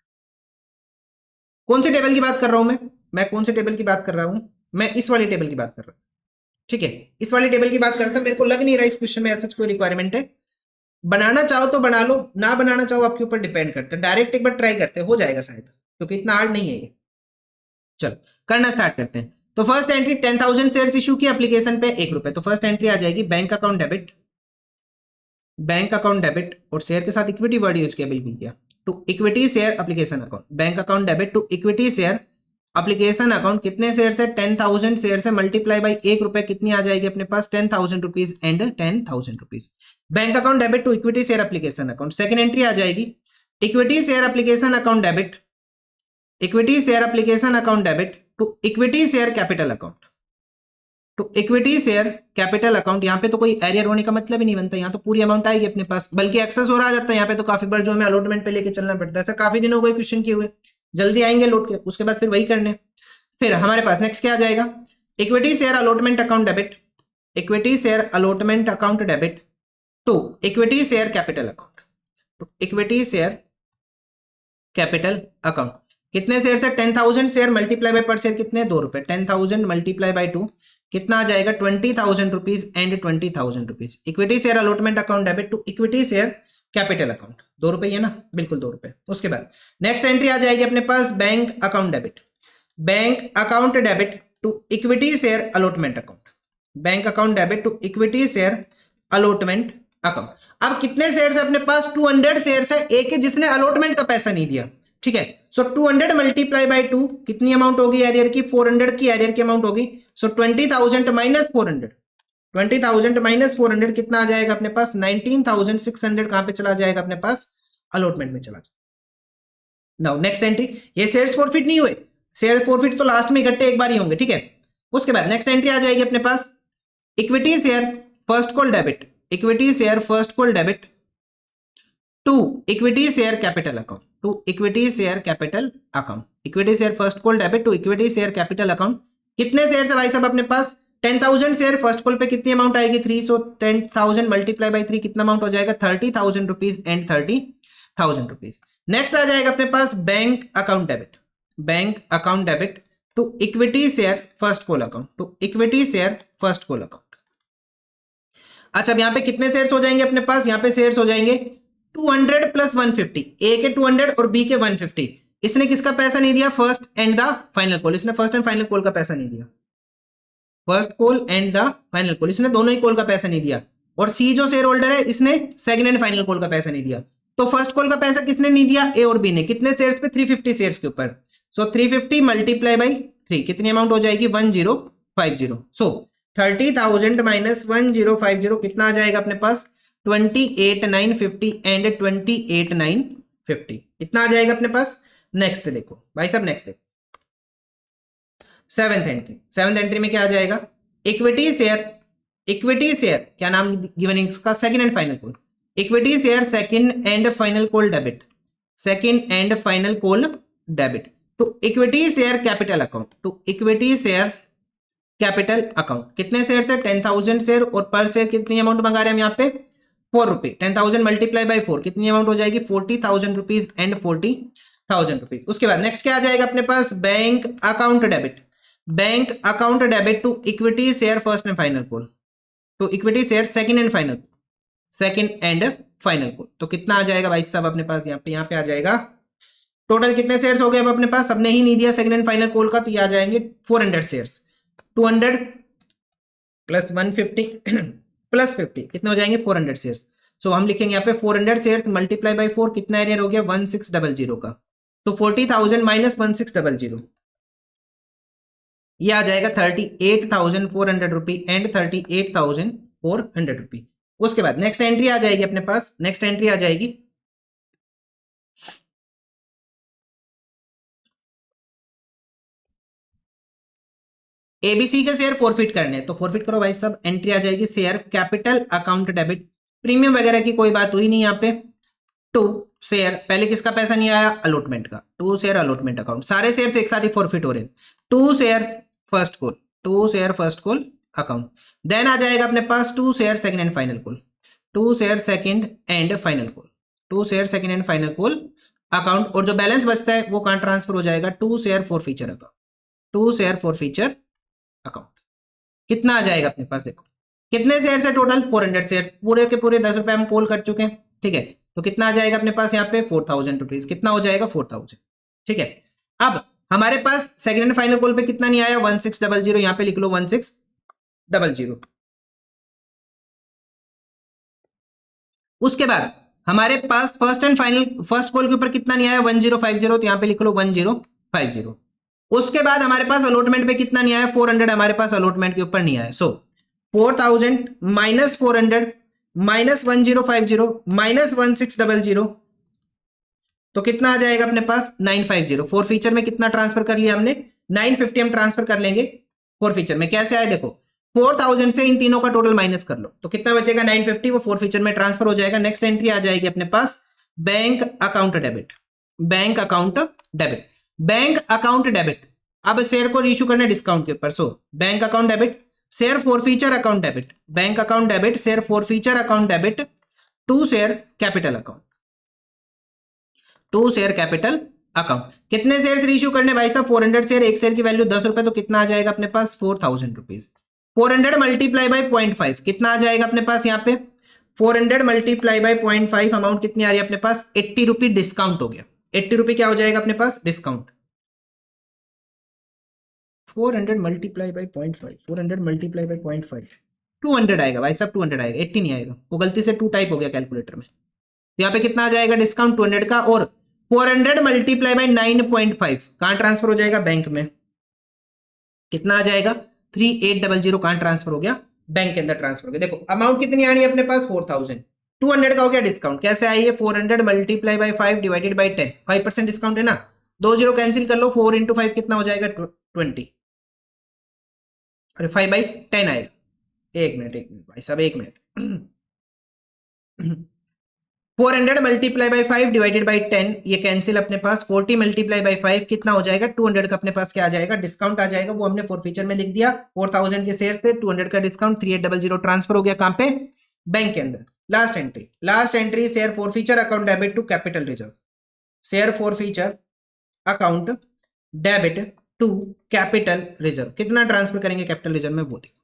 कौन से टेबल की बात कर रहा हूं मैं कौन से टेबल की बात कर रहा हूं, मैं इस वाली टेबल की बात कर रहा हूं, ठीक है। इस वाली टेबल की बात करता हूं, मेरे को लग नहीं रहा इस क्वेश्चन में ऐसा कोई रिक्वायरमेंट है। बनाना चाहो तो बना लो, ना बनाना चाहो आपके ऊपर डिपेंड करता है। डायरेक्ट एक बार ट्राई करते हैं, हो जाएगा शायद, क्योंकि इतना हार्ड नहीं है ये। चलो करना स्टार्ट करते हैं। तो फर्स्ट एंट्री 10,000 शेयर्स इशू की एप्लीकेशन पे 1 रुपए, तो फर्स्ट एंट्री आ जाएगी बैंक अकाउंट डेबिट और शेयर के साथ इक्विटी वर्ड यूज किया, बिल्कुल किया, to equity share application account. Bank account debit to equity share application account, कितने शेयर है 10,000 शेयर है, मल्टीप्लाई बाई 1 रुपए, कितनी आ जाएगी अपने पास 10,000 rupees and 10,000 rupees. Bank account debit to equity share application account. Second entry आ जाएगी equity share application account debit, equity share application account debit to equity share capital account, to equity share capital account. यहाँ पे तो कोई arrear होने का मतलब ही नहीं बनता, यहाँ तो पूरी अमाउंट आएगी अपने पास, बल्कि एक्सेस हो रहा जाता है यहाँ पे, तो काफी बार जो हमें अलॉटमेंट पे लेके चलना पड़ता है। सर काफी दिन हो गए क्वेश्चन किए हुए, जल्दी आएंगे लौट के, उसके बाद फिर वही करने। फिर हमारे पास नेक्स्ट क्या आ जाएगा, equity share allotment account debit, equity share allotment account debit to equity share capital account, to equity share capital account. कितने शेयर है, 10,000 शेयर मल्टीप्लाई बाय पर शेयर कितने, 2 रुपए, 10,000 मल्टीप्लाई बाय 2 कितना आ जाएगा, 20,000 rupees and 20,000 rupees. Equity share allotment account debit to equity share capital account, 2 रुपए है ना, बिल्कुल 2 रुपए। उसके बाद नेक्स्ट एंट्री आ जाएगी अपने पास bank account debit, bank account debit to equity share allotment account, bank account debit to equity share allotment account. अब कितने शेयर्स है अपने पास, 200 शेयर्स है, एक है जिसने अलॉटमेंट का पैसा नहीं दिया, ठीक है। सो 200 मल्टीप्लाई बाय 2 कितनी अमाउंट होगी एरियर की, 400 की एरियर की अमाउंट होगी। सो 20,000 माइनस 400, 20,000 माइनस 400 कितना आ जाएगा अपने पास, 19,600 कहां पे चला जाएगा अपने पास, अलॉटमेंट में चला जाएगा। नाउ नेक्स्ट एंट्री, ये शेयर्स फॉरफिट नहीं हुए, शेयर फॉरफिट तो लास्ट में इकट्ठे एक बार ही होंगे, ठीक है। उसके बाद नेक्स्ट एंट्री आ जाएगी अपने पास equity share first call debit, equity share first call debit to equity share capital account, to equity share capital account, equity share first call debit to equity share capital account. कितने share है भाई साहब अपने पास, 10,000 share, first call पे कितनी amount आएगी, 3, सो 10,000 multiply by 3 कितना अमाउंट हो जाएगा, 30,000 रुपीज एंड 30,000 रुपीज। नेक्स्ट आ जाएगा अपने पास bank account debit, bank account debit to equity share first call account, to equity share first call account. अच्छा अब यहाँ पे कितने शेयर्स हो जाएंगे अपने पास, यहाँ पे शेयर्स हो जाएंगे 200 प्लस 150, ए के 200 और बी के 150। इसने किसका पैसा नहीं दिया, first and the final call, इसने फर्स्ट एंड फाइनल कॉल का पैसा नहीं दिया, first call and the final call, इसने दोनों ही कॉल का पैसा नहीं दिया। और सी जो शेयर होल्डर है इसने सेकंड एंड फाइनल कॉल का पैसा नहीं दिया। तो फर्स्ट कॉल का पैसा किसने नहीं दिया, ए और बी ने। कितने शेयर्स पे, 350 शेयर्स के ऊपर। सो 350 मल्टीप्लाई बाई 3 कितनी अमाउंट हो जाएगी, 1050। सो 30,000 माइनस 1050 कितना आ जाएगा अपने पास, 28,950 एंड 28,950 इतना आ जाएगा अपने पास। नेक्स्ट देखो भाई साहब, नेक्स्ट देखो सेवेंथ एंट्री, सेवेंथ एंट्री में क्या आ जाएगा, इक्विटी शेयर, इक्विटी शेयर क्या नाम गिवन इसका, second and final call, equity share second and final call debit, second and final call debit to equity share capital account, to equity share capital account. कितने share है, 10,000 share, और पर share कितनी amount मंगा रहे हैं हम यहाँ पे, 4 रुपए। 10,000 मल्टीप्लाई बाई 4 कितनी अमाउंट हो जाएगी, 40,000 रुपीज एंड 40,000 रुपीज। उसके बाद नेक्स्ट क्या आ जाएगा अपने पास, bank account debit, bank account debit to equity share first and final call, to equity share second and final, second and final call. तो कितना आ जाएगा भाई साहब अपने पास, यहाँ पे आ जाएगा टोटल कितने शेयर्स हो गए अब अपने पास, सबने ही नहीं दिया सेकंड एंड फाइनल कॉल का, तो ये आ जाएंगे 400 शेयर्स। 200 प्लस 150 प्लस 50 कितने हो जाएंगे, 400 शेयर्स। सो हम लिखेंगे यहाँ पे 400 शेयर्स मल्टीप्लाई बाई 4 कितना एरियर हो गया, 1600 का। तो 40,000 माइनस 1600 ये आ जाएगा 38,400 रुपी एंड 38,400 रुपी। उसके बाद नेक्स्ट एंट्री आ जाएगी अपने पास, नेक्स्ट एंट्री आ जाएगी एबीसी के शेयर फॉरफिट करने, तो फॉरफिट करो भाई सब। एंट्री आ जाएगी share capital account debit, premium वगैरह की कोई बात हुई नहीं यहाँ पे। टू शेयर, पहले किसका पैसा नहीं आया, अलॉटमेंट का, टू शेयर अलॉटमेंट अकाउंट, सारे शेयर एक साथ ही फॉरफिट हो रहे हैं। To share first call, to share first call account. Then आ जाएगा अपने पास to share second and final call, to share second and final call, to share second and final call account. और जो बैलेंस बचता है वो कहां ट्रांसफर हो जाएगा, to share forfeiture account, to share forfeiture account. कितना आ जाएगा अपने पास, देखो कितने शेयर है टोटल, 400 शेयर, पूरे के पूरे 10 रुपए हम कॉल कर चुके हैं, ठीक है। तो कितना आ जाएगा अपने पास यहाँ पे 4,000 रुपीज, कितना हो जाएगा 4,000, ठीक है। अब हमारे पास सेकंड एंड फाइनल कॉल पे कितना नहीं आया, 1600, यहाँ पे लिख लो 1600। उसके बाद हमारे पास first and final, first call के ऊपर कितना नहीं आया, 1050, तो यहाँ पे लिख लो 1050। उसके बाद हमारे पास अलॉटमेंट पे कितना नहीं आया, 400 हमारे पास अलॉटमेंट के ऊपर नहीं आया। सो 4,000 माइनस 400 माइनस 1050 माइनस 1600, तो कितना आ जाएगा अपने पास 950। फोर फीचर में कितना ट्रांसफर कर लिया हमने, 950 हम ट्रांसफर कर लेंगे फोरफीचर में। कैसे आए देखो, 4000 से इन तीनों का टोटल माइनस कर लो तो कितना बचेगा 950, वो फोरफीचर में ट्रांसफर हो जाएगा। नेक्स्ट एंट्री आ जाएगी अपने पास bank account debit, bank account debit, bank account debit. अब शेयर को इशू करना है डिस्काउंट के ऊपर, so bank account debit, share forfeiture account debit, bank account debit, share forfeiture account debit to share capital account, to share capital account. कितने share issue करने भाई साहब, 400 शेयर, एक शेयर की वैल्यू 10 रुपए, तो कितना आ जाएगा अपने पास 4000 रुपीज। 400 मल्टीप्लाई बाय 0.5 कितना आ जाएगा अपने पास यहाँ पे, 400 मल्टीप्लाई बाय 0.5 अमाउंट कितनी आ रही है अपने पास 80 रुपी डिस्काउंट हो गया। 80 रुपी क्या हो जाएगा अपने पास discount. 400 multiply by 0.5, 400 multiply by 0.5 200 आएगा भाई साहब, 200 आएगा, 80 नहीं आएगा, वो गलती से 2 टाइप हो गया कैलकुलेटर में। यहाँ पे कितना आ जाएगा डिस्काउंट 200 का, और 400 मल्टीप्लाई बाय 9.5 कहां ट्रांसफर हो जाएगा बैंक में, कितना आ जाएगा 3800, कहां ट्रांसफर हो गया बैंक के अंदर ट्रांसफर हो गया। देखो अमाउंट कितनी आनी है अपने पास 4000, 200 का हो गया डिस्काउंट। कैसे आई है, 400 multiply bye 5 divided by 10, 5% discount है ना, 2 जीरो कैंसिल कर लो, 4 इंटू 5 कितना हो जाएगा 20, अरे 5 बाई 10 आएगा। एक मिनट भाई साहब, एक minute 400 multiply bye 5 divided by 10, ये कैंसिल अपने पास, 40 मल्टीप्लाई बाय 5 कितना हो जाएगा 200 का अपने पास क्या आ जाएगा डिस्काउंट आ जाएगा, वो हमने फॉरफीचर में लिख दिया। 4000 के शेयर्स थे, 200 का डिस्काउंट, 3800 ट्रांसफर हो गया कहां पे बैंक के अंदर। Last entry share forfeiture account debit to capital reserve, share forfeiture account debit to capital reserve, कितना ट्रांसफर करेंगे कैपिटल रिजर्व में वो देखो।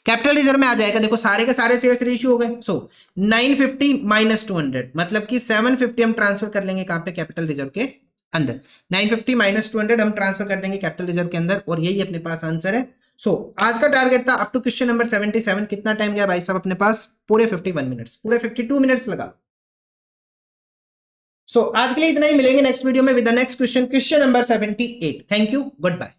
कैपिटल रिजर्व में आ जाएगा, देखो सारे के सारे शेयर्स इशू हो गए, सो 950 माइनस 200 मतलब कि 750 हम ट्रांसफर कर लेंगे कहां पे कैपिटल रिजर्व के अंदर। 950 माइनस 200 हम ट्रांसफर कर देंगे कैपिटल रिजर्व के अंदर, और यही अपने पास आंसर है। सो आज का टारगेट था अप टू क्वेश्चन नंबर 77, कितना टाइम गया भाई साहब अपने पास, पूरे 51 मिनट्स, पूरे 52 मिनट्स लगा। सो आज के लिए इतना ही, मिलेंगे नेक्स्ट वीडियो में with the next question, question number 78। Thank you, good bye.